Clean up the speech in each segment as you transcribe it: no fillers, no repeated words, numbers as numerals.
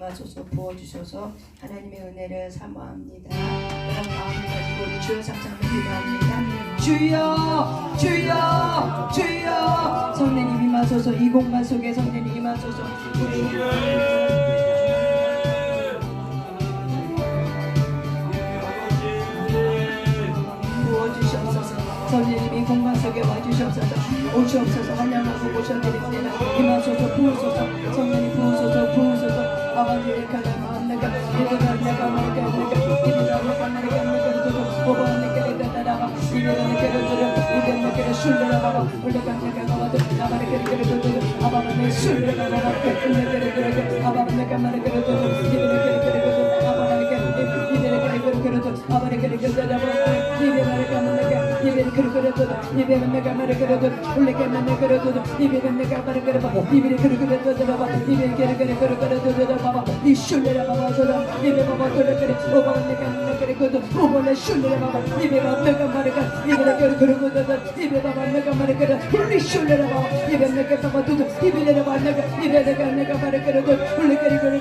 임하소서 부어주셔서 하나님의 은혜를 사모합니다. 그런 마음을 가지고 우리 주여 삼창을 기도합니다. 주여 주여 주여 성령님 임하소서. 이 공간 속에 성령님 임하소서. 성령님 이 공간 속에 와주시옵소서. 오시옵소서. 환영하고 모셔드립니다. 임하소서. 부으소서. 성령님 부으소서. 부으소서. 아버지의 가장 내가 이래가 내가 말가 내가 이래가 내가 말가 내가 두고 오버 내가 내가 이래가 내가 두고 이래가 내가 술래가 봐봐 올래가 내가 가봐도 나만의 내가 두고 아바마 내 술래가 봐봐 내가 내가 아바마 내가 말가 두고 이래가 내가 두고 아바마 내가 이래가 내가 두고 아바마 내가 내가 이래가 내가 말가 이래가 그러고도 이래가 내가 말가 두고 올래가 내가 그러고도 이래가 내가 말가 두고 이래가 그러고도 봐봐 이래가 그러고도 봐봐 이 슐레라 봐봐 저다 이래 봐봐 그래 오바 내가 그래고도 오바네 슐레라 봐봐 이래 봐봐 내가 말가 이래 그러고도 이래 봐봐 내가 말가 훌리 슐레라 봐봐 이래 내가 봐봐 두두 이래 봐봐 내가 말가 그래도 훌리 그러고도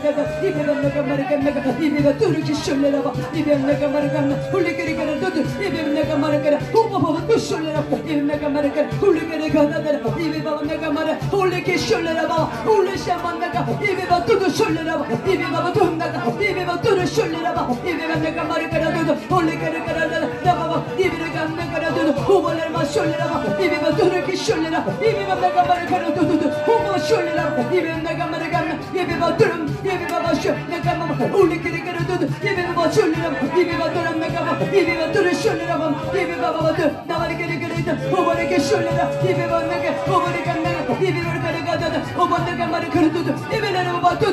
이래 봐봐 내가 말가 내가 이래 봐 두르기 슐레라 봐봐 이래 내가 말가 훌리 그러고도 이래 내가 말가 오바 봐봐 또 슐레라 이래 내가 말가 훌리 그러고도 이래 봐봐 내가 말가 훌리 슐레라 봐봐 훌리 샤만 내가 이래 봐 두두 슐레라 봐봐 이be 바바 돈다가 이be 바 돈을 쏠리라 봐 이be 바 내가 말을 깔아도 올리 깔아라 나 봐봐 이베를 감는 깔아도 호벌을 마 쏠리라 봐 이be 바 돈을 기 쏠리라 이be 바 내가 말을 깔아도 호벌 쏠리라 이be 내가 말을 감는 이be 바 돈 이be 바바 쏠 내가 마 올리 깔아도 이be 바 쏠리라 이be 바 돈을 내가 봐 이be 바 돈을 쏠리라 봐 이be 바바 돈 나 말을 깔아도 호벌을 기 쏠리라 이be 바 내가 호벌을 감는 이베를 깔아도 호벌 내가 말을 깔아도 이be 내가 봐 돈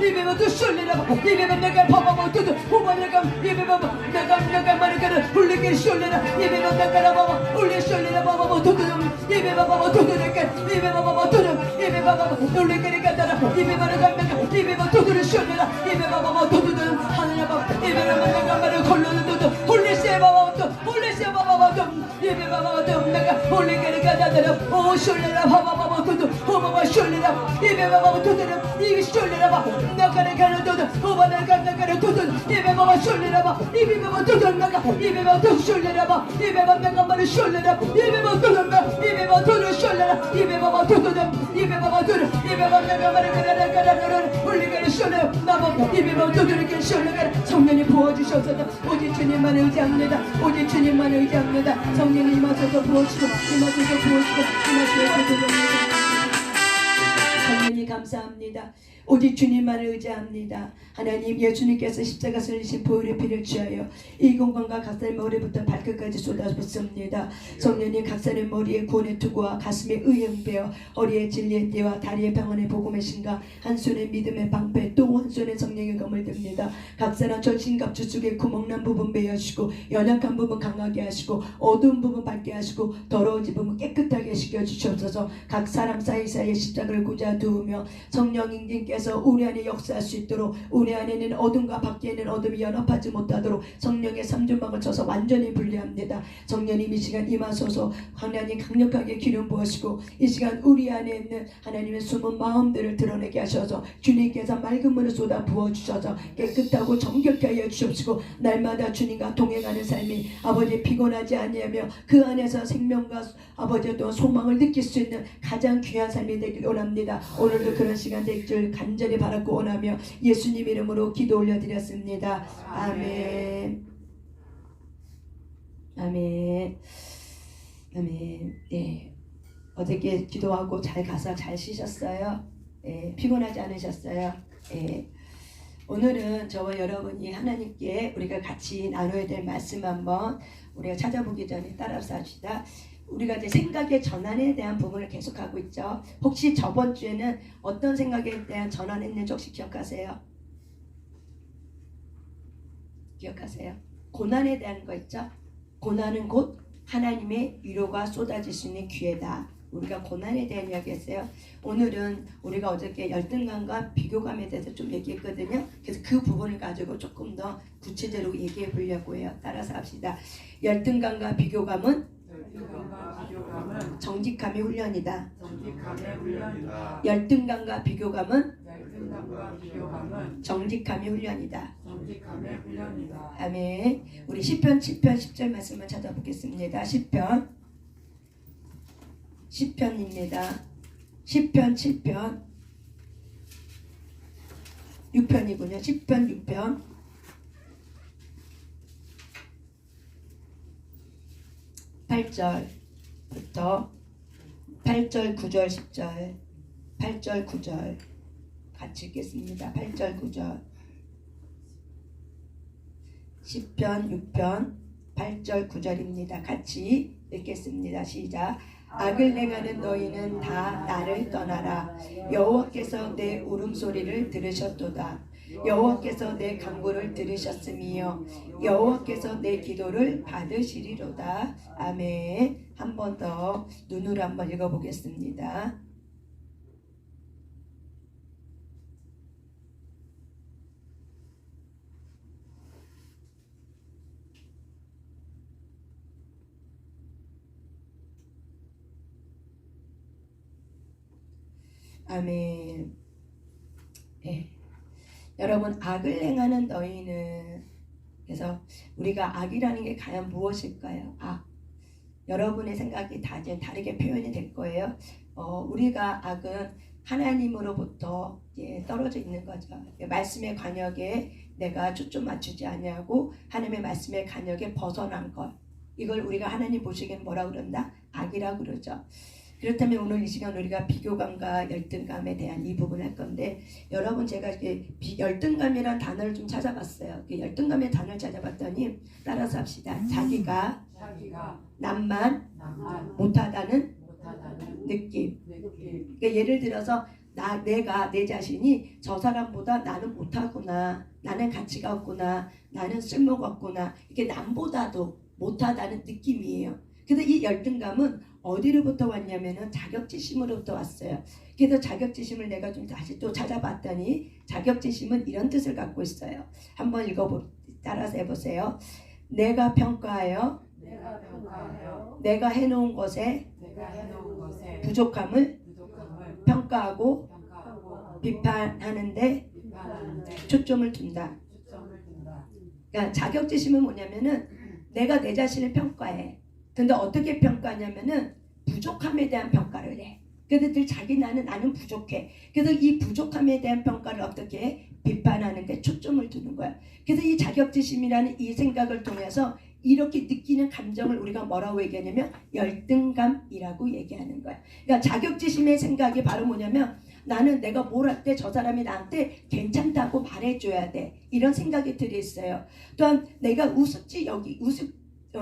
이베 바 쏠리라 이베 바 내가 봐봐 또 호바 내가 이베 바 내가 말을 훌리게 쏠리라 이베 바 내가 봐봐 훌리 쏠리라 봐봐 또 이베 바 봐봐 또 내가 이베 바 봐봐 또 이베 바 봐봐 훌리게 가다라 이베 바 내가 이베 바 또 쏠리라 이베 바 봐봐 또 하늘에 봐 이베 바 내가 말을 걸러도 또 훌리 세 봐봐 또 훌리 세 봐봐 또 이베 바 봐봐 또 내가 훌리게 가다라 오 쏠리라 봐봐 또 호바 쏠리라 이베 바 봐봐 또 이베 쏠리라 봐 내가 가려도 호바를 가려도 이베 바바 쏠리라봐 이베 바바 도전나가 이베 바바 도 쏠리라봐 이베 바바 내가 말을 쏠리라 이베 바바 도전나 이베 바바 도를 쏠리라 이베 바바 도전 이베 바바 도를 이베 바바 내가 말을 가려도 올리게 쏠려 나봐 이베 바바 도전이게 쏠려가 성령이 부어주셔서 오직 주님만 의지합니다 오직 주님만 의지합니다 성령이 임하셔서 부어주시고 임하셔서 부어주시고 임하셔서 도전합니다 성령이 감사합니다. 오직 주님만 의지합니다. 하나님 예수님께서 십자가 설리신 보혈의 피를 취하여 이 공간과 각사의 머리부터 발끝까지 쏟아붓습니다. 성령님 각사의 머리에 구원의 투구와 가슴에 의의 배어 허리에 진리의 띠와 다리에 평안의 복음의 신과 한 손에 믿음의 방패 또 한 손에 성령의 검을 듭니다. 각사는 전신갑주 속에 구멍난 부분 베어주시고 연약한 부분 강하게 하시고 어두운 부분 밝게 하시고 더러운 부분 깨끗하게 시켜주시옵소서. 각 사람 사이사이에 십자가를 꽂아 두으며 성령 인진께서 우리 안에 역사할 수 있도록 우리 안에는 어둠과 밖에는 어둠이 연합하지 못하도록 성령의 삼중막을 쳐서 완전히 분리합니다. 성령님 이 시간 임하소서. 하나님 강력하게 기름 부으시고 이 시간 우리 안에 있는 하나님의 숨은 마음들을 드러내게 하셔서 주님께서 맑은 물을 쏟아 부어주셔서 깨끗하고 정결케 하여 주옵시고 날마다 주님과 동행하는 삶이 아버지 피곤하지 아니하며 그 안에서 생명과 아버지 또 소망을 느낄 수 있는 가장 귀한 삶이 되길 원합니다. 오늘도 그런 시간 될 줄 간절히 바라고 원하며 예수님 이름으로 기도 올려드렸습니다. 아멘. 아멘. 아멘. 네. 어저께 기도하고 잘 가서 잘 쉬셨어요? 네. 피곤하지 않으셨어요? 네. 오늘은 저와 여러분이 하나님께 우리가 같이 나눠야 될 말씀 한번 우리가 찾아보기 전에 따라서 합시다. 우리가 이제 생각의 전환에 대한 부분을 계속하고 있죠. 혹시 저번 주에는 어떤 생각에 대한 전환했는지 혹시 기억하세요? 기억하세요? 고난에 대한 거 있죠? 고난은 곧 하나님의 위로가 쏟아질 수 있는 기회다. 우리가 고난에 대한 이야기 했어요. 오늘은 우리가 어저께 열등감과 비교감에 대해서 좀 얘기했거든요. 그래서 그 부분을 가지고 조금 더 구체적으로 얘기해 보려고 해요. 따라서 합시다. 열등감과 비교감은 정직함의 훈련이다. 열등감과 비교감은 열등감과 비교감은 정직함의 훈련이다. 정직함의 훈련이다. 아멘. 우리 시편 7편 10절 말씀을 찾아보겠습니다. 시편입니다. 시편 7편 6편이군요. 시편 6편 8절부터 8절 9절 10절 8절 9절 같이 읽겠습니다. 8절 9절 시편 6편 8절 9절입니다. 같이 읽겠습니다. 시작. 악을 행하는 너희는 다 나를 떠나라. 여호와께서 내 울음소리를 들으셨도다. 여호와께서 내 간구를 들으셨으며 여호와께서 내 기도를 받으시리로다. 아멘. 한 번 더 눈으로 한번 읽어보겠습니다. 아멘. 네. 여러분, 악을 행하는 너희는, 그래서 우리가 악이라는 게 과연 무엇일까요? 여러분의 생각이 다르게 표현이 될 거예요. 우리가 악은 하나님으로부터 떨어져 있는 거죠. 말씀의 관역에 내가 초점 맞추지 아니하고 하나님의 말씀의 관역에 벗어난 것, 이걸 우리가 하나님 보시기에는 뭐라 그런다? 악이라고 그러죠. 그렇다면 오늘 이 시간 우리가 비교감과 열등감에 대한 이 부분을 할 건데, 여러분, 제가 열등감이라는 단어를 좀 찾아봤어요. 열등감의 단어를 찾아봤더니 따라서 합시다. 자기가 남만 못하다는 느낌. 그러니까 예를 들어서 내가 내 자신이 저 사람보다 나는 못하구나, 나는 가치가 없구나, 나는 쓸모가 없구나, 이게 남보다도 못하다는 느낌이에요. 그래서 이 열등감은 어디로부터 왔냐면은 자격지심으로부터 왔어요. 그래서 자격지심을 내가 좀 다시 또 찾아봤더니 자격지심은 이런 뜻을 갖고 있어요. 한번 따라서 해보세요. 내가 평가하여 내가 해놓은 것에 부족함을 평가하고 비판하는데 초점을 둔다. 그러니까 자격지심은 뭐냐면은 내가 내 자신을 평가해. 근데 어떻게 평가하냐면은 부족함에 대한 평가를 해. 그래서 늘 나는 부족해. 그래서 이 부족함에 대한 평가를 어떻게 해? 비판하는데 초점을 두는 거야. 그래서 이 자격지심이라는 이 생각을 통해서 이렇게 느끼는 감정을 우리가 뭐라고 얘기하냐면 열등감이라고 얘기하는 거야. 그러니까 자격지심의 생각이 바로 뭐냐면 나는 내가 뭘 할 때 저 사람이 나한테 괜찮다고 말해줘야 돼. 이런 생각이 들어있어요. 또한 내가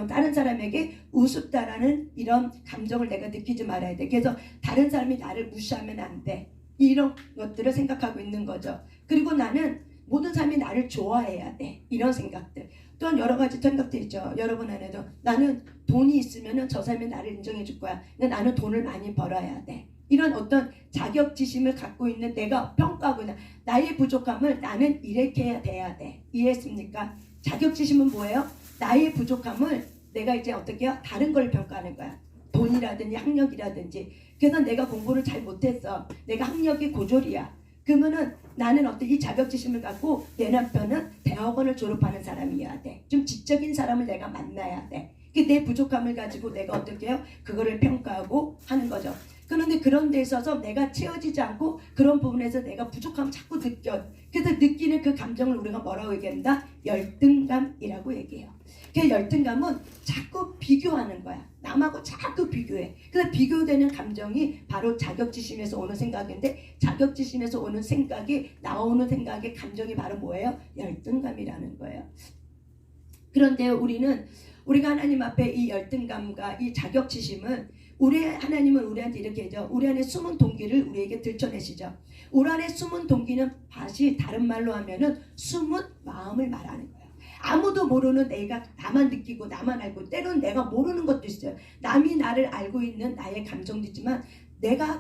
다른 사람에게 우습다라는 이런 감정을 내가 느끼지 말아야 돼. 그래서 다른 사람이 나를 무시하면 안 돼. 이런 것들을 생각하고 있는 거죠. 그리고 나는 모든 사람이 나를 좋아해야 돼. 이런 생각들. 또한 여러 가지 생각들 있죠. 여러분 안에도 나는 돈이 있으면 저 사람이 나를 인정해 줄 거야. 나는 돈을 많이 벌어야 돼. 이런 어떤 자격지심을 갖고 있는 내가 평가하고 있는 나의 부족함을 나는 이렇게 돼야 돼. 이해했습니까? 자격지심은 뭐예요? 나의 부족함을 내가 이제 어떻게 해요? 다른 걸 평가하는 거야. 돈이라든지 학력이라든지. 그래서 내가 공부를 잘 못했어. 내가 학력이 고졸이야. 그러면은 나는 이 자격지심을 갖고 내 남편은 대학원을 졸업하는 사람이어야 돼. 좀 지적인 사람을 내가 만나야 돼. 내 부족함을 가지고 내가 어떻게 해요? 그거를 평가하고 하는 거죠. 그런데 그런 데 있어서 내가 채워지지 않고 그런 부분에서 내가 부족함을 자꾸 느껴. 그래서 느끼는 그 감정을 우리가 뭐라고 얘기한다? 열등감이라고 얘기해요. 그 열등감은 자꾸 비교하는 거야. 남하고 자꾸 비교해. 그래서 비교되는 감정이 바로 자격지심에서 오는 생각인데, 자격지심에서 오는 생각이 나오는 생각의 감정이 바로 뭐예요? 열등감이라는 거예요. 그런데 우리가 하나님 앞에 이 열등감과 이 자격지심은 하나님은 우리한테 이렇게 해줘. 우리 안에 숨은 동기를 우리에게 들춰내시죠. 우리 안에 숨은 동기는 다른 말로 하면은 숨은 마음을 말하는 거예요. 아무도 모르는 내가 나만 느끼고 나만 알고, 때로는 내가 모르는 것도 있어요. 남이 나를 알고 있는 나의 감정도 있지만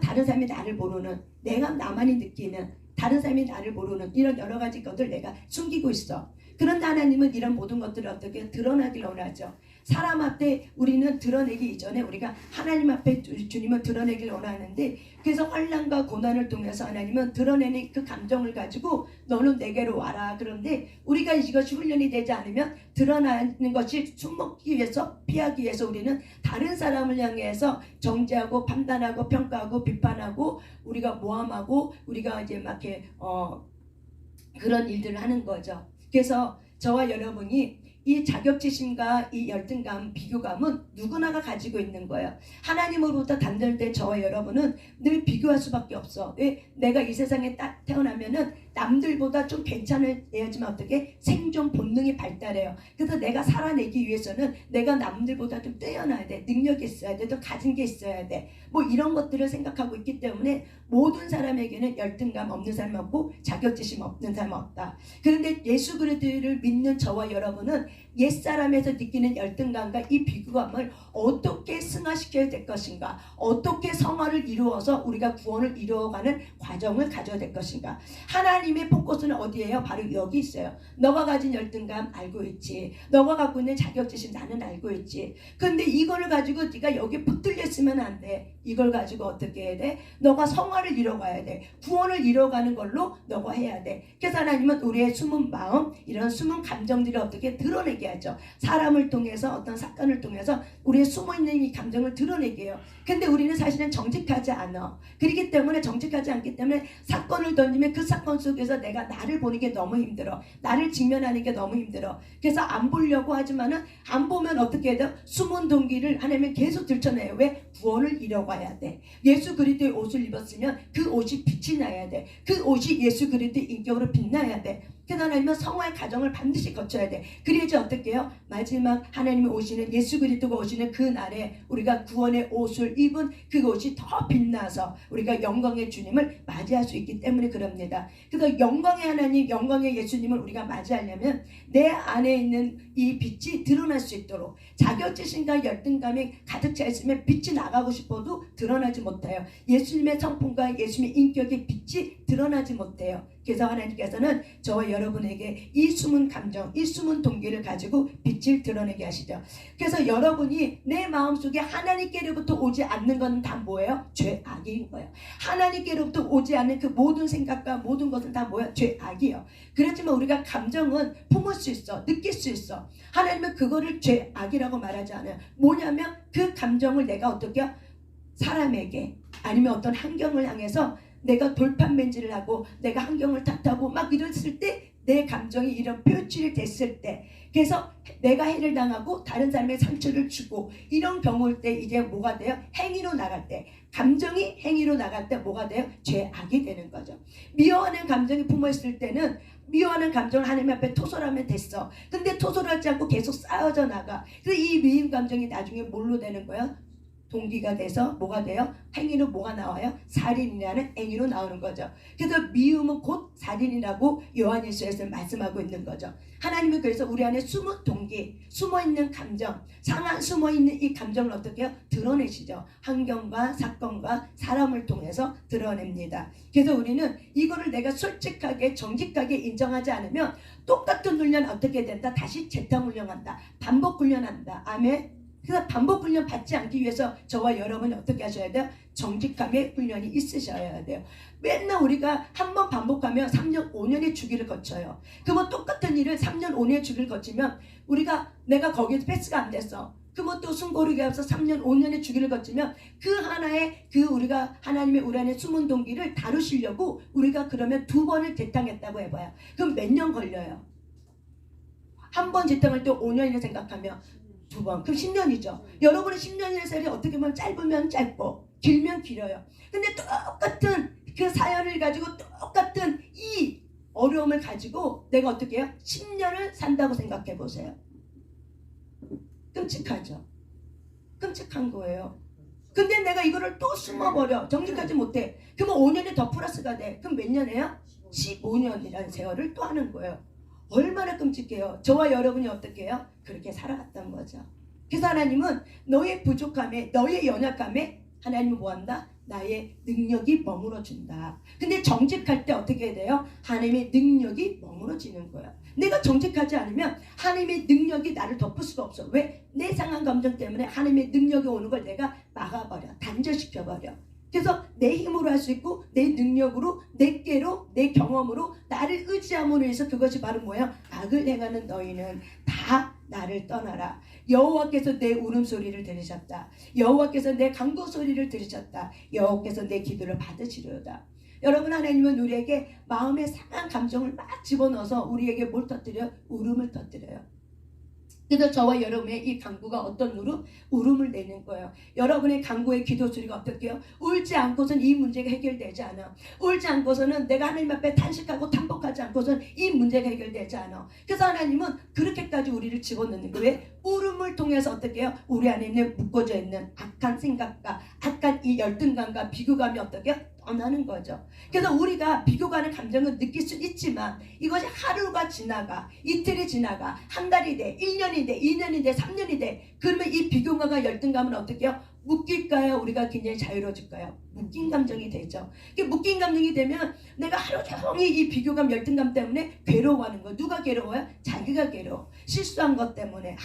다른 사람이 나를 모르는, 내가 나만이 느끼는, 다른 사람이 나를 모르는 이런 여러 가지 것들 내가 숨기고 있어. 그런데 하나님은 이런 모든 것들을 어떻게 드러나기를 원하죠. 사람 앞에 우리는 드러내기 이전에 우리가 하나님 앞에 주님을 드러내길 원하는데, 그래서 환난과 고난을 통해서 하나님은 드러내는 그 감정을 가지고 너는 내게로 와라. 그런데 우리가 이것이 훈련이 되지 않으면 드러나는 것이 숨먹기 위해서, 피하기 위해서 우리는 다른 사람을 향해서 정죄하고 판단하고 평가하고 비판하고 우리가 모함하고 우리가 이제 막 이렇게 그런 일들을 하는 거죠. 그래서 저와 여러분이 이 자격지심과 이 열등감, 비교감은 누구나가 가지고 있는 거예요. 하나님으로부터 단절된 저와 여러분은 늘 비교할 수밖에 없어. 왜? 내가 이 세상에 딱 태어나면은 남들보다 좀 괜찮아야지만 어떻게 생존 본능이 발달해요. 그래서 내가 살아내기 위해서는 내가 남들보다 좀 뛰어나야 돼. 능력이 있어야 돼. 또 가진 게 있어야 돼. 뭐 이런 것들을 생각하고 있기 때문에 모든 사람에게는 열등감 없는 사람이 없고 자격지심 없는 사람이 없다. 그런데 예수 그리스도를 믿는 저와 여러분은 옛사람에서 느끼는 열등감과 이 비교감을 어떻게 승화시켜야 될 것인가, 어떻게 성화를 이루어서 우리가 구원을 이루어가는 과정을 가져야 될 것인가. 하나님의 포커스는 어디예요? 바로 여기 있어요. 너가 가진 열등감 알고 있지, 너가 갖고 있는 자격지심 나는 알고 있지. 근데 이거를 가지고 네가 여기 붙들려 있으면 안 돼. 이걸 가지고 어떻게 해야 돼? 너가 성화를 이뤄가야 돼. 구원을 이뤄가는 걸로 너가 해야 돼. 그래서 하나님은 우리의 숨은 마음, 이런 숨은 감정들을 어떻게 드러내게 하죠. 사람을 통해서, 어떤 사건을 통해서 우리의 숨어있는 이 감정을 드러내게 해요. 근데 우리는 사실은 정직하지 않아. 그렇기 때문에, 정직하지 않기 때문에 사건을 던지면 그 사건 속에서 내가 나를 보는 게 너무 힘들어. 나를 직면하는 게 너무 힘들어. 그래서 안 보려고 하지만은 안 보면 어떻게 해야 돼? 숨은 동기를 하나님은 계속 들춰내요. 왜? 구원을 이뤄가야 돼. 예수 그리스도의 옷을 입었으면 그 옷이 빛이 나야 돼. 그 옷이 예수 그리스도의 인격으로 빛나야 돼. 그래서 하나님은 성화의 과정을 반드시 거쳐야 돼. 그래야지 어떻게 해요? 마지막 하나님이 오시는, 예수 그리스도가 오시는 그 날에 우리가 구원의 옷을 입은 그 옷이 더 빛나서 우리가 영광의 주님을 맞이할 수 있기 때문에 그럽니다. 그래서 영광의 하나님, 영광의 예수님을 우리가 맞이하려면 내 안에 있는 이 빛이 드러날 수 있도록, 자격지심과 열등감이 가득 차 있으면 빛이 나가고 싶어도 드러나지 못해요. 예수님의 성품과 예수님의 인격의 빛이 드러나지 못해요. 그래서 하나님께서는 저와 여러분에게 이 숨은 감정, 이 숨은 동기를 가지고 빛을 드러내게 하시죠. 그래서 여러분이 내 마음속에 하나님께로부터 오지 않는 건 다 뭐예요? 죄악인 거예요. 하나님께로부터 오지 않는 그 모든 생각과 모든 것은 다 뭐예요? 죄악이에요. 그렇지만 우리가 감정은 품을 수 있어, 느낄 수 있어. 하나님은 그거를 죄악이라고 말하지 않아요. 뭐냐면 그 감정을 내가 어떻게 해요? 사람에게, 아니면 어떤 환경을 향해서 내가 돌판맨질을 하고 내가 환경을 탓하고 막 이랬을 때, 내 감정이 이런 표출이 됐을 때, 그래서 내가 해를 당하고 다른 사람의 상처를 주고 이런 경우일 때 이제 뭐가 돼요? 행위로 나갈 때, 감정이 행위로 나갈 때 뭐가 돼요? 죄악이 되는 거죠. 미워하는 감정이 품어있을 때는 미워하는 감정을 하나님 앞에 토설하면 됐어. 근데 토설하지 않고 계속 쌓여져 나가. 그래서 이 미움 감정이 나중에 뭘로 되는 거예요? 동기가 돼서 뭐가 돼요? 행위로 뭐가 나와요? 살인이라는 행위로 나오는 거죠. 그래서 미움은 곧 살인이라고 요한일서에서 말씀하고 있는 거죠. 하나님은 그래서 우리 안에 숨은 동기, 숨어있는 감정, 상한 숨어있는 이 감정을 어떻게 해요? 드러내시죠. 환경과 사건과 사람을 통해서 드러냅니다. 그래서 우리는 이거를 내가 솔직하게 정직하게 인정하지 않으면 똑같은 훈련 어떻게 된다? 다시 재탕훈련한다. 반복 훈련한다. 아멘. 그래서 반복 훈련 받지 않기 위해서 저와 여러분이 어떻게 하셔야 돼요? 정직함의 훈련이 있으셔야 돼요. 맨날 우리가 한 번 반복하면 3년, 5년의 주기를 거쳐요. 그러면 똑같은 일을 3년, 5년의 주기를 거치면 내가 거기에서 패스가 안 됐어. 그러면 또 숨고르게 해서 3년, 5년의 주기를 거치면 그 하나의 우리가 하나님의 우리 안에 숨은 동기를 다루시려고 우리가 그러면 2번을 재탕했다고 해봐요. 그럼 몇 년 걸려요? 한 번 재탕할 때 5년이라 생각하면 2번, 그럼 10년이죠. 여러분의 10년이라는 세월이 어떻게 보면 짧으면 짧고 길면 길어요. 근데 똑같은 그 사연을 가지고 똑같은 이 어려움을 가지고 내가 어떻게 해요? 10년을 산다고 생각해 보세요. 끔찍하죠. 끔찍한 거예요. 근데 내가 이거를 또 숨어버려. 정직하지 못해. 그러면 5년이 더 플러스가 돼. 그럼 몇 년이에요? 15년이라는 세월을 또 하는 거예요. 얼마나 끔찍해요. 저와 여러분이 어떻게 해요? 그렇게 살아갔던 거죠. 그래서 하나님은 너의 부족함에, 너의 연약함에 하나님은 뭐한다? 나의 능력이 머물러준다. 근데 정직할 때 어떻게 돼요? 하나님의 능력이 머물러지는 거예요. 내가 정직하지 않으면 하나님의 능력이 나를 덮을 수가 없어. 왜? 내 상한 감정 때문에 하나님의 능력이 오는 걸 내가 막아버려. 단절시켜버려. 그래서 내 힘으로 할 수 있고 내 능력으로 내 깨로 내 경험으로 나를 의지함으로 해서 그것이 바로 뭐야? 악을 행하는 너희는 다 나를 떠나라. 여호와께서 내 울음소리를 들으셨다. 여호와께서 내 간구소리를 들으셨다. 여호와께서 내 기도를 받으시려다. 여러분, 하나님은 우리에게 마음의 상한 감정을 막 집어넣어서 우리에게 뭘 터뜨려요? 울음을 터뜨려요. 그래서 저와 여러분의 이 간구가 어떤 울음을 내는 거예요. 여러분의 간구의 기도 소리가 어떻게요? 울지 않고선 이 문제가 해결되지 않아. 울지 않고서는 내가 하나님 앞에 탄식하고 탄복하지 않고선 이 문제가 해결되지 않아. 그래서 하나님은 그렇게까지 우리를 집어넣는 거예요. 왜? 울음을 통해서 어떻게 해요? 우리 안에 있는 묶어져 있는 악한 생각과 악한 이 열등감과 비교감이 어떻게 해요? 떠나는 거죠. 그래서 우리가 비교가는 감정은 느낄 수 있지만 이것이 하루가 지나가, 이틀이 지나가, 한 달이 돼, 1년이 돼, 2년이 돼, 3년이 돼. 그러면 이 비교감과 열등감은 어떻게 해요? 묶일까요? 우리가 굉장히 자유로워질까요? 묶인 감정이 되죠. 묶인 감정이 되면 내가 하루 종일 이 비교감, 열등감 때문에 괴로워하는 거예요. 누가 괴로워요? 자기가 괴로워. 실수한 것 때문에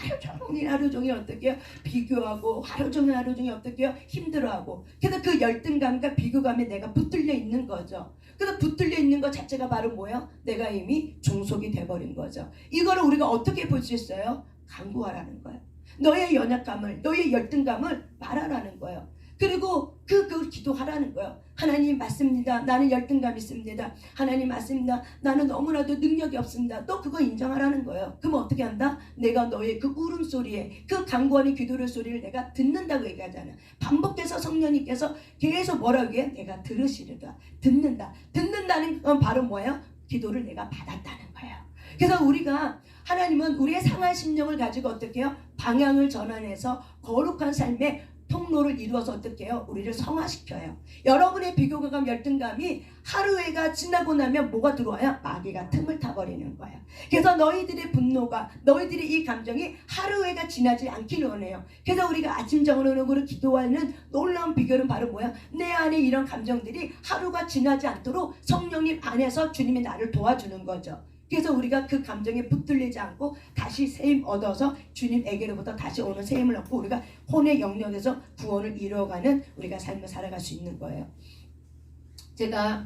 하루 종일 어떻게 해요? 비교하고 하루 종일 어떻게 해요? 힘들어하고. 그래서 그 열등감과 비교감에 내가 붙들려 있는 거죠. 그래서 붙들려 있는 것 자체가 바로 뭐예요? 내가 이미 종속이 돼버린 거죠. 이거를 우리가 어떻게 볼 수 있어요? 간구하라는 거예요. 너의 연약감을, 너의 열등감을 말하라는 거예요. 그리고 그걸 기도하라는 거예요. 하나님 맞습니다. 나는 열등감이 있습니다. 하나님 맞습니다. 나는 너무나도 능력이 없습니다. 또 그거 인정하라는 거예요. 그럼 어떻게 한다? 내가 너의 그 울음소리에 그 간구하는 기도의 소리를 내가 듣는다고 얘기하잖아요. 반복해서 성령님께서 계속 뭐라고 해요? 내가 들으시리다. 듣는다는 건 바로 뭐예요? 기도를 내가 받았다는 거예요. 그래서 우리가 하나님은 우리의 상한 심령을 가지고 어떻게 해요? 방향을 전환해서 거룩한 삶의 통로를 이루어서 어떻게 해요? 우리를 성화시켜요. 여러분의 비교감, 열등감이 하루가 지나고 나면 뭐가 들어와요? 마귀가 틈을 타버리는 거예요. 그래서 너희들의 분노가, 너희들의 이 감정이 하루가 지나지 않기를 원해요. 그래서 우리가 아침 정오로 기도하는 놀라운 비결은 바로 뭐야? 내 안에 이런 감정들이 하루가 지나지 않도록 성령님 안에서 주님이 나를 도와주는 거죠. 그래서 우리가 그 감정에 붙들리지 않고 다시 세임 얻어서 주님에게로부터 다시 오는 세임을 얻고 우리가 혼의 영역에서 구원을 이루어가는 우리가 삶을 살아갈 수 있는 거예요. 제가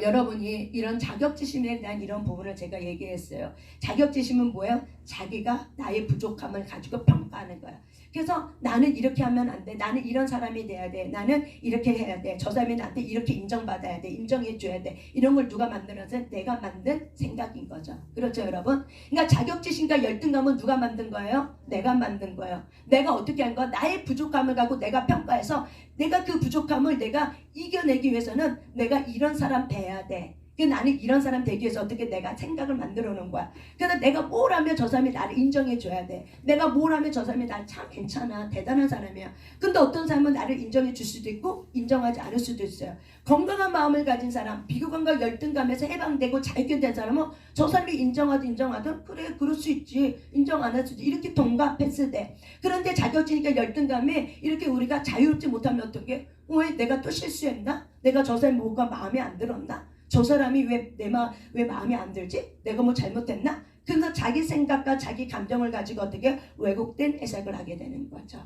여러분이 이런 자격지심에 대한 이런 부분을 제가 얘기했어요. 자격지심은 뭐예요? 자기가 나의 부족함을 가지고 평가하는 거야. 그래서 나는 이렇게 하면 안 돼. 나는 이런 사람이 돼야 돼. 나는 이렇게 해야 돼. 저 사람이 나한테 이렇게 인정받아야 돼. 인정해줘야 돼. 이런 걸 누가 만들어서 내가 만든 생각인 거죠. 그렇죠, 여러분? 그러니까 자격지심과 열등감은 누가 만든 거예요? 내가 만든 거예요. 내가 어떻게 한 거야? 나의 부족함을 갖고 내가 평가해서 내가 그 부족함을 내가 이겨내기 위해서는 내가 이런 사람 돼야 돼. 나는 이런 사람 되기 위해서 어떻게 내가 생각을 만들어 놓은 거야. 그래서 내가 뭘 하면 저 사람이 나를 인정해 줘야 돼. 내가 뭘 하면 저 사람이 나를 참 괜찮아. 대단한 사람이야. 근데 어떤 사람은 나를 인정해 줄 수도 있고 인정하지 않을 수도 있어요. 건강한 마음을 가진 사람, 비교감과 열등감에서 해방되고 자유롭게 된 사람은 저 사람이 인정하든 그래 그럴 수 있지. 인정 안 할 수도 있지. 이렇게 동갑했을 때. 그런데 자격지니까 열등감에 이렇게 우리가 자유롭지 못하면 어떻게? 왜 내가 또 실수했나? 내가 저 사람이 뭐가 마음에 안 들었나? 저 사람이 왜 마음에 안 들지? 내가 뭐 잘못했나? 그래서 자기 생각과 자기 감정을 가지고 어떻게 왜곡된 해석을 하게 되는 거죠.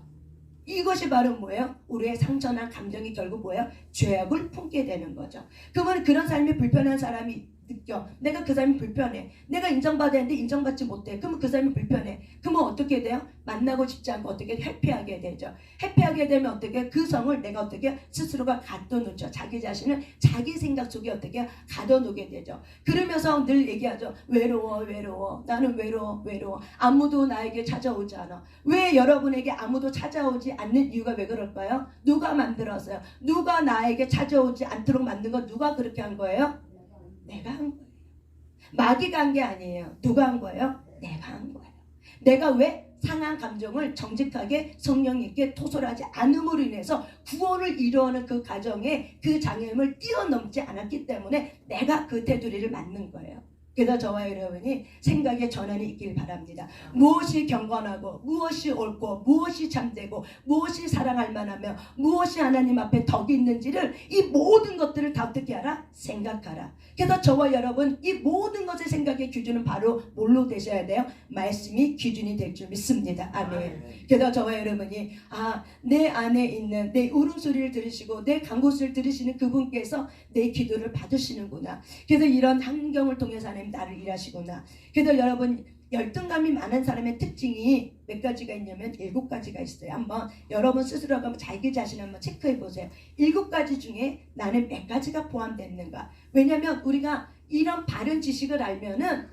이것이 바로 뭐예요? 우리의 상처나 감정이 결국 뭐예요? 죄악을 품게 되는 거죠. 그러면 그런 삶이 불편한 사람이 느껴. 내가 그 사람이 불편해. 내가 인정받아야 하는데 인정받지 못해. 그러면 그 사람이 불편해. 그러면 어떻게 돼요? 만나고 싶지 않고 어떻게 회피하게 되죠. 회피하게 되면 어떻게 그 성을 내가 어떻게 스스로가 가둬놓죠. 자기 자신을 자기 생각 속에 어떻게 가둬놓게 되죠. 그러면서 늘 얘기하죠. 외로워. 나는 외로워. 아무도 나에게 찾아오지 않아. 왜 여러분에게 아무도 찾아오지 않는 이유가 왜 그럴까요? 누가 만들었어요? 누가 나에게 찾아오지 않도록 만든 건 누가 그렇게 한 거예요? 내가 한 거예요. 마귀가 한 게 아니에요. 누가 한 거예요? 내가 한 거예요. 내가 왜 상한 감정을 정직하게 성령님께 토설하지 않음으로 인해서 구원을 이루어가는 그 과정에 그 장애물을 뛰어넘지 않았기 때문에 내가 그 테두리를 맞는 거예요. 그래서 저와 여러분이 생각의 전환이 있길 바랍니다. 무엇이 경건하고 무엇이 옳고 무엇이 참되고 무엇이 사랑할 만하며 무엇이 하나님 앞에 덕이 있는지를 이 모든 것들을 다 어떻게 하라? 생각하라. 그래서 저와 여러분 이 모든 것의 생각의 기준은 바로 뭘로 되셔야 돼요? 말씀이 기준이 될 줄 믿습니다. 아멘. 그래서 저와 여러분이 내 안에 있는 내 울음소리를 들으시고 내 간구소리를 들으시는 그분께서 내 기도를 받으시는구나. 그래서 이런 환경을 통해서 하나님 나를 일하시구나. 그래서 여러분 열등감이 많은 사람의 특징이 몇 가지가 있냐면 7가지가 있어요. 한번 여러분 스스로 한번 자기 자신을 한번 체크해 보세요. 7가지 중에 나는 몇 가지가 포함됐는가. 왜냐하면 우리가 이런 바른 지식을 알면은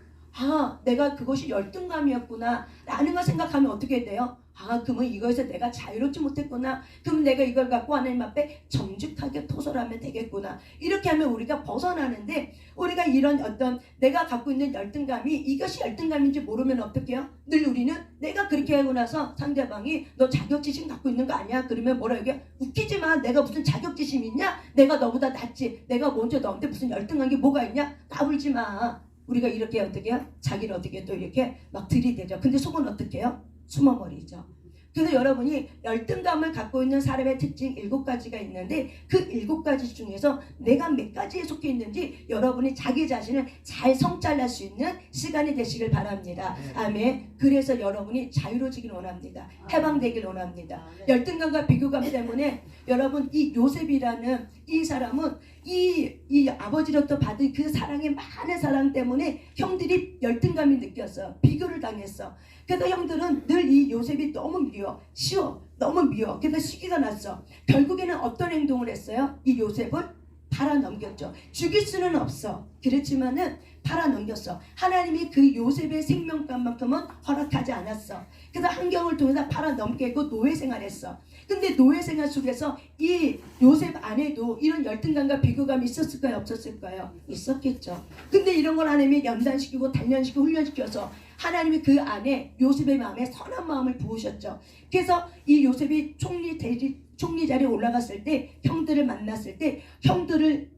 내가 그것이 열등감이었구나 라는 걸 생각하면 어떻게 돼요? 그러면 이거에서 내가 자유롭지 못했구나. 그럼 내가 이걸 갖고 하나님 앞에 정직하게 토설하면 되겠구나. 이렇게 하면 우리가 벗어나는데, 우리가 이런 어떤 내가 갖고 있는 열등감이 이것이 열등감인지 모르면 어떻게 해요? 늘 우리는 내가 그렇게 하고 나서 상대방이 너 자격지심 갖고 있는 거 아니야? 그러면 뭐라 얘기해? 웃기지 마. 내가 무슨 자격지심 있냐? 내가 너보다 낫지. 내가 먼저 너한테 무슨 열등한 게 뭐가 있냐? 까불지 마. 우리가 이렇게 어떻게 해요? 자기를 어떻게 또 이렇게 막 들이대죠. 근데 속은 어떻게 해요? 숨어버리죠. 그래서 여러분이 열등감을 갖고 있는 사람의 특징 7가지가 있는데 그 7가지 중에서 내가 몇 가지에 속해 있는지 여러분이 자기 자신을 잘 성찰할 수 있는 시간이 되시길 바랍니다. 아멘. 그래서 여러분이 자유로워지길 원합니다. 해방되길 원합니다. 열등감과 비교감 때문에 여러분 이 요셉이라는 이 사람은 이 아버지로부터 받은 그 사랑의 많은 사랑 때문에 형들이 열등감이 느꼈어. 비교를 당했어. 그래서 형들은 늘 이 요셉이 너무 쉬워. 너무 미워. 그래서 시기가 났어. 결국에는 어떤 행동을 했어요? 이 요셉을 팔아넘겼죠. 죽일 수는 없어. 그렇지만은 팔아넘겼어. 하나님이 그 요셉의 생명감만큼은 허락하지 않았어. 그래서 환경을 통해서 팔아넘게 했고 노예 생활했어. 근데 노예 생활 속에서 이 요셉 안에도 이런 열등감과 비교감이 있었을까요? 없었을까요? 있었겠죠. 근데 이런 걸 하나님이 연단시키고 단련시키고 훈련시켜서 하나님이 그 안에 요셉의 마음에 선한 마음을 부으셨죠. 그래서 이 요셉이 총리 자리에 올라갔을 때 형들을 만났을 때 형들을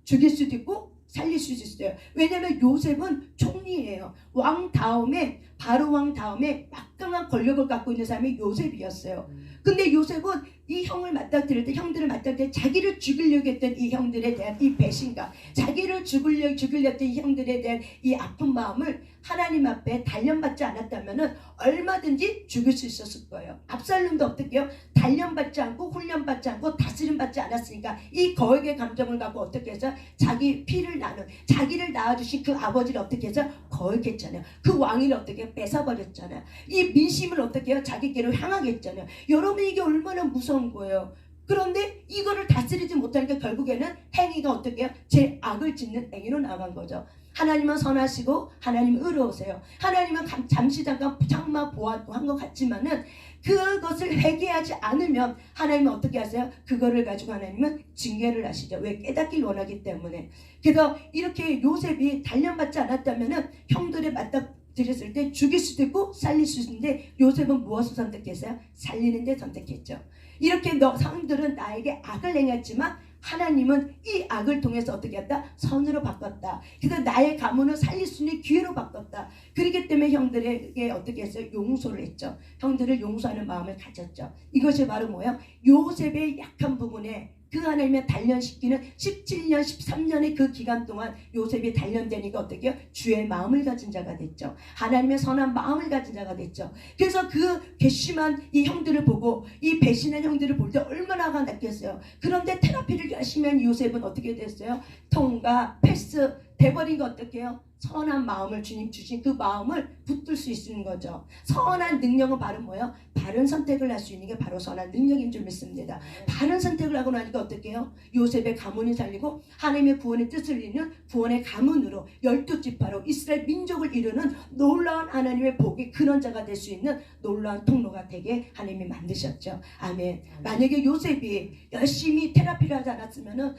죽일 수도 있고 살릴 수도 있어요. 왜냐하면 요셉은 총리예요. 왕 다음에 바로 왕 다음에 막강한 권력을 갖고 있는 사람이 요셉이었어요. 근데 요셉은 이 형을 맞닥뜨릴 때 형들을 맞닥뜨릴 때 자기를 죽이려고 했던 이 형들에 대한 이 배신감, 자기를 죽이려고 했던 이 형들에 대한 이 아픈 마음을 하나님 앞에 단련받지 않았다면 얼마든지 죽일 수 있었을 거예요. 압살롬도 어떻게 해요? 단련받지 않고 훈련받지 않고 다스림받지 않았으니까 이 거액의 감정을 갖고 어떻게 해서 자기 피를 나눈 자기를 낳아주신 그 아버지를 어떻게 해서 거역했잖아요. 그 왕위를 어떻게 뺏어버렸잖아요. 이 민심을 어떻게 해요? 자기께로 향하게 했잖아요. 여러분 이게 얼마나 무서운 거예요. 그런데 이거를 다스리지 못하니까 결국에는 행위가 어떻게 해요? 제 악을 짓는 행위로 나간 거죠. 하나님은 선하시고 하나님은 의로우세요. 하나님은 잠시 잠깐 장마 보았고 한 것 같지만은 그것을 회개하지 않으면 하나님은 어떻게 하세요? 그거를 가지고 하나님은 징계를 하시죠. 왜? 깨닫길 원하기 때문에. 그래서 이렇게 요셉이 단련받지 않았다면은 형들의 맞닥뜨렸을 때 죽일 수도 있고 살릴 수도 있는데 요셉은 무엇을 선택했어요? 살리는 데 선택했죠. 이렇게 사람들은 나에게 악을 행했지만 하나님은 이 악을 통해서 어떻게 했다? 선으로 바꿨다. 그래서 나의 가문을 살릴 수 있는 기회로 바꿨다. 그렇기 때문에 형들에게 어떻게 했어요? 용서를 했죠. 형들을 용서하는 마음을 가졌죠. 이것이 바로 뭐예요? 요셉의 약한 부분에 그 하나님의 단련시키는 17년, 13년의 그 기간 동안 요셉이 단련되니까 어떻게 해요? 주의 마음을 가진 자가 됐죠. 하나님의 선한 마음을 가진 자가 됐죠. 그래서 그 괘씸한 이 형들을 보고 이 배신한 형들을 볼 때 얼마나 화가 났겠어요. 그런데 테라피를 열심히 한 요셉은 어떻게 됐어요? 통과, 패스 돼버린 거 어떻게 해요? 선한 마음을 주님 주신 그 마음을 붙들 수 있는 거죠. 선한 능력은 바로 뭐예요? 바른 선택을 할 수 있는 게 바로 선한 능력인 줄 믿습니다. 바른 선택을 하고 나니까 어떻게 해요? 요셉의 가문이 살리고 하나님의 구원의 뜻을 이루는 구원의 가문으로 12지파로 이스라엘 민족을 이루는 놀라운 하나님의 복의 근원자가 될 수 있는 놀라운 통로가 되게 하나님이 만드셨죠. 아멘. 만약에 요셉이 열심히 테라피를 하지 않았으면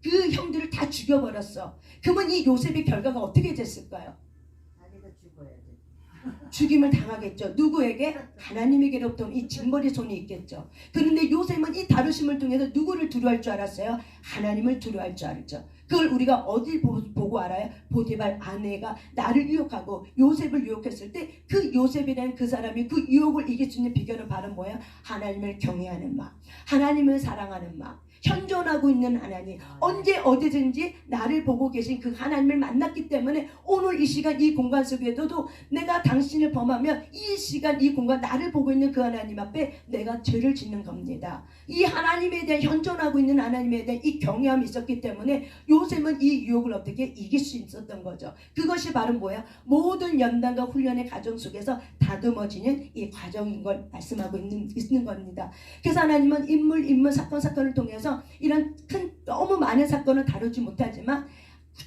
그 형들을 다 죽여버렸어. 그러면 이 요셉의 결과가 어떻게 됐을까요? 자기도 죽어야 돼. 죽임을 당하겠죠. 누구에게? 하나님에게로부터 이 징벌의 손이 있겠죠. 그런데 요셉은 이 다루심을 통해서 누구를 두려워할 줄 알았어요? 하나님을 두려워할 줄 알았죠. 그걸 우리가 어딜 보고 알아요? 보디발 아내가 나를 유혹하고 요셉을 유혹했을 때 그 요셉이라는 그 사람이 그 유혹을 이길 수 있는 비결은 바로 뭐예요? 하나님을 경외하는 마음, 하나님을 사랑하는 마음, 현존하고 있는 하나님, 언제 어디든지 나를 보고 계신 그 하나님을 만났기 때문에 오늘 이 시간 이 공간 속에도 내가 당신을 범하면 이 시간 이 공간 나를 보고 있는 그 하나님 앞에 내가 죄를 짓는 겁니다. 이 하나님에 대한 현존하고 있는 하나님에 대한 이 경외함이 있었기 때문에 요셉은 이 유혹을 어떻게 이길 수 있었던 거죠. 그것이 바로 뭐야? 모든 연단과 훈련의 과정 속에서 다듬어지는 이 과정인 걸 말씀하고 있는 겁니다. 그래서 하나님은 인물 사건을 통해서 이런 큰 너무 많은 사건을 다루지 못하지만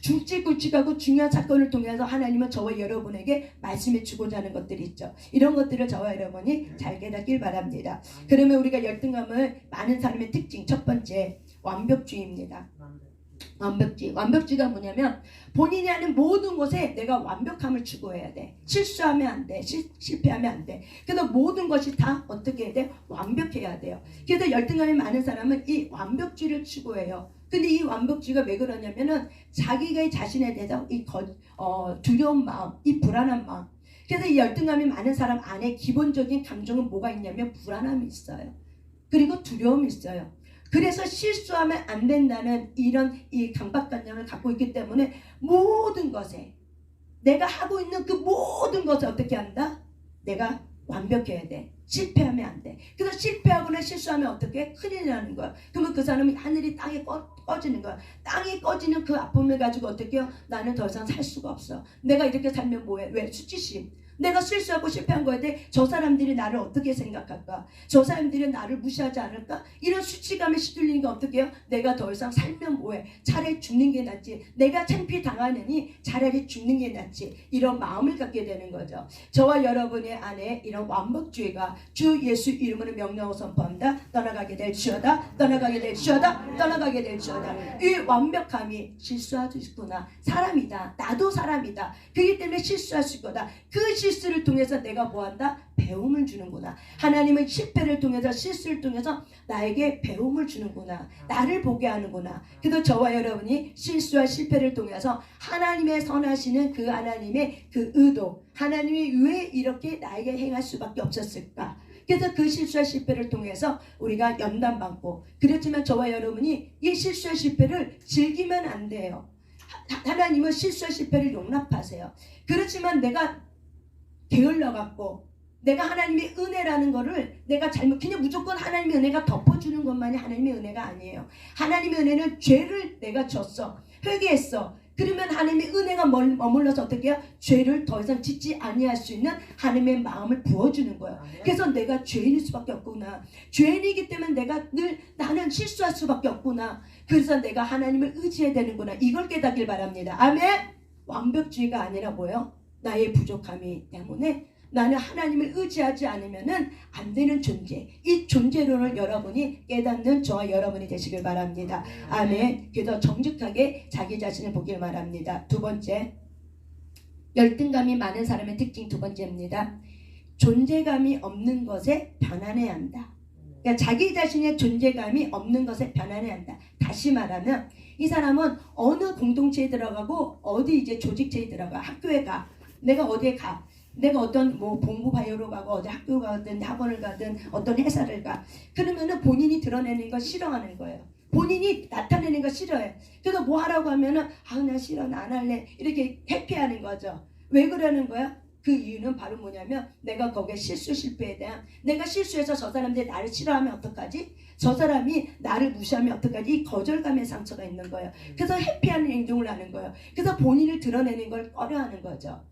굵직굵직하고 중요한 사건을 통해서 하나님은 저와 여러분에게 말씀해 주고자 하는 것들이 있죠. 이런 것들을 저와 여러분이 잘 깨닫길 바랍니다. 그러면 우리가 열등감을 많은 사람의 특징 첫 번째 완벽주의입니다. 완벽주의가 뭐냐면 본인이 하는 모든 것에 내가 완벽함을 추구해야 돼. 실수하면 안 돼. 실패하면 안 돼. 그래서 모든 것이 다 어떻게 해야 돼? 완벽해야 돼요. 그래서 열등감이 많은 사람은 이 완벽주의를 추구해요. 근데 이 완벽주의가 왜 그러냐면은 자기가 자신에 대해서 이 두려운 마음, 이 불안한 마음. 그래서 이 열등감이 많은 사람 안에 기본적인 감정은 뭐가 있냐면 불안함이 있어요. 그리고 두려움이 있어요. 그래서 실수하면 안 된다는 이런 이 강박관념을 갖고 있기 때문에 모든 것에 내가 하고 있는 그 모든 것을 어떻게 한다? 내가 완벽해야 돼. 실패하면 안 돼. 그래서 실패하거나 실수하면 어떻게? 큰일 나는 거야. 그러면 그 사람이 하늘이 땅에 꺼지는 거야. 땅이 꺼지는 그 아픔을 가지고 어떻게 해요? 나는 더 이상 살 수가 없어. 내가 이렇게 살면 뭐해? 왜? 수치심. 내가 실수하고 실패한 거에 대해 저 사람들이 나를 어떻게 생각할까? 저 사람들이 나를 무시하지 않을까? 이런 수치감에 시들리는 게 어떻게 해요? 내가 더 이상 살면 뭐해? 차라리 죽는 게 낫지. 내가 창피 당하느니 차라리 죽는 게 낫지. 이런 마음을 갖게 되는 거죠. 저와 여러분의 안에 이런 완벽주의가 주 예수 이름으로 명령하고 선포합니다. 떠나가게 될지어다. 떠나가게 될지어다. 떠나가게 될지어다. 이 완벽함이 실수할 수 있구나. 사람이다. 나도 사람이다. 그렇기 때문에 실수할 수 있구나. 그 실수를 통해서 내가 뭐한다? 배움을 주는구나. 하나님은 실패를 통해서 실수를 통해서 나에게 배움을 주는구나. 나를 보게 하는구나. 그래서 저와 여러분이 실수와 실패를 통해서 하나님의 선하시는 그 하나님의 그 의도, 하나님이 왜 이렇게 나에게 행할 수밖에 없었을까? 그래서 그 실수와 실패를 통해서 우리가 연단받고, 그렇지만 저와 여러분이 이 실수와 실패를 즐기면 안 돼요. 하나님은 실수와 실패를 용납하세요. 그렇지만 내가 게을러갖고 내가 하나님의 은혜라는 거를 내가 그냥 무조건 하나님의 은혜가 덮어주는 것만이 하나님의 은혜가 아니에요. 하나님의 은혜는 죄를 내가 졌어. 회개했어. 그러면 하나님의 은혜가 머물러서 어떻게 해요? 죄를 더 이상 짓지 아니할 수 있는 하나님의 마음을 부어주는 거야. 그래서 내가 죄인일 수밖에 없구나. 죄인이기 때문에 나는 실수할 수밖에 없구나. 그래서 내가 하나님을 의지해야 되는구나. 이걸 깨닫길 바랍니다. 아멘. 완벽주의가 아니라 뭐예요? 나의 부족함이 때문에 나는 하나님을 의지하지 않으면 안 되는 존재. 이 존재론을 여러분이 깨닫는 저와 여러분이 되시길 바랍니다. 아멘. 그래서 정직하게 자기 자신을 보길 바랍니다. 두 번째, 열등감이 많은 사람의 특징 두 번째입니다. 존재감이 없는 것에 변환해야 한다. 그러니까 자기 자신의 존재감이 없는 것에 변환해야 한다. 다시 말하면 이 사람은 어느 공동체에 들어가고 어디 이제 조직체에 들어가, 학교에 가, 내가 어디에 가, 내가 어떤 본부 바이오로 가고 어디 학교 가든 학원을 가든 어떤 회사를 가, 그러면은 본인이 드러내는 걸 싫어하는 거예요. 본인이 나타내는 거 싫어해. 그래서 뭐 하라고 하면은 나 싫어, 나 안 할래, 이렇게 회피하는 거죠. 왜 그러는 거야? 그 이유는 바로 뭐냐면 내가 거기에 실패에 대한, 내가 실수해서 저 사람들이 나를 싫어하면 어떡하지? 저 사람이 나를 무시하면 어떡하지? 이 거절감의 상처가 있는 거예요. 그래서 회피하는 행동을 하는 거예요. 그래서 본인을 드러내는 걸 꺼려하는 거죠.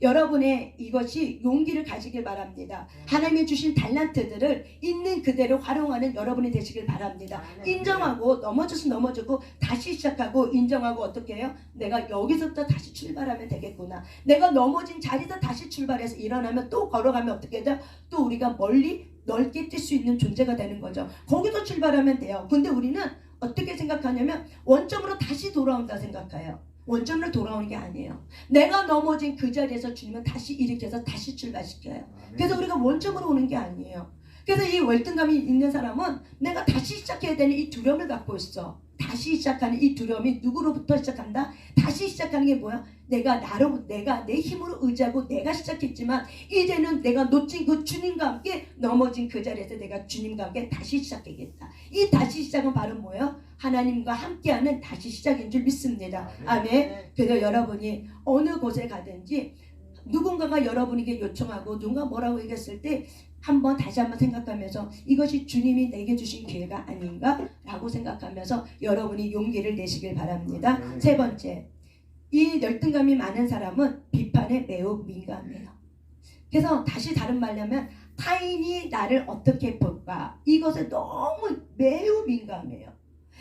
여러분의 이것이 용기를 가지길 바랍니다. 하나님이 주신 달란트들을 있는 그대로 활용하는 여러분이 되시길 바랍니다. 인정하고 넘어져서 넘어지고 다시 시작하고, 인정하고 어떻게 해요? 내가 여기서부터 다시 출발하면 되겠구나. 내가 넘어진 자리에서 다시 출발해서 일어나면 또 걸어가면 어떻게 돼요? 또 우리가 넓게 뛸 수 있는 존재가 되는 거죠. 거기서 출발하면 돼요. 근데 우리는 어떻게 생각하냐면 원점으로 다시 돌아온다 생각해요. 원점으로 돌아오는 게 아니에요. 내가 넘어진 그 자리에서 주님은 다시 일으켜서 다시 출발시켜요. 그래서 우리가 원점으로 오는 게 아니에요. 그래서 이 월등감이 있는 사람은 내가 다시 시작해야 되는 이 두려움을 갖고 있어. 다시 시작하는 이 두려움이 누구로부터 시작한다? 다시 시작하는 게 뭐야? 내가 내 힘으로 의지하고 내가 시작했지만 이제는 내가 놓친 그 주님과 함께 넘어진 그 자리에서 내가 주님과 함께 다시 시작하겠다. 이 다시 시작은 바로 뭐예요? 하나님과 함께하는 다시 시작인 줄 믿습니다. 아멘. 그래서 여러분이 어느 곳에 가든지 누군가가 여러분에게 요청하고 누군가 뭐라고 얘기했을 때 다시 한번 생각하면서 이것이 주님이 내게 주신 기회가 아닌가 라고 생각하면서 여러분이 용기를 내시길 바랍니다. 세 번째, 이 열등감이 많은 사람은 비판에 매우 민감해요. 그래서 다시 다른 말로 하면 타인이 나를 어떻게 볼까, 이것에 너무 매우 민감해요.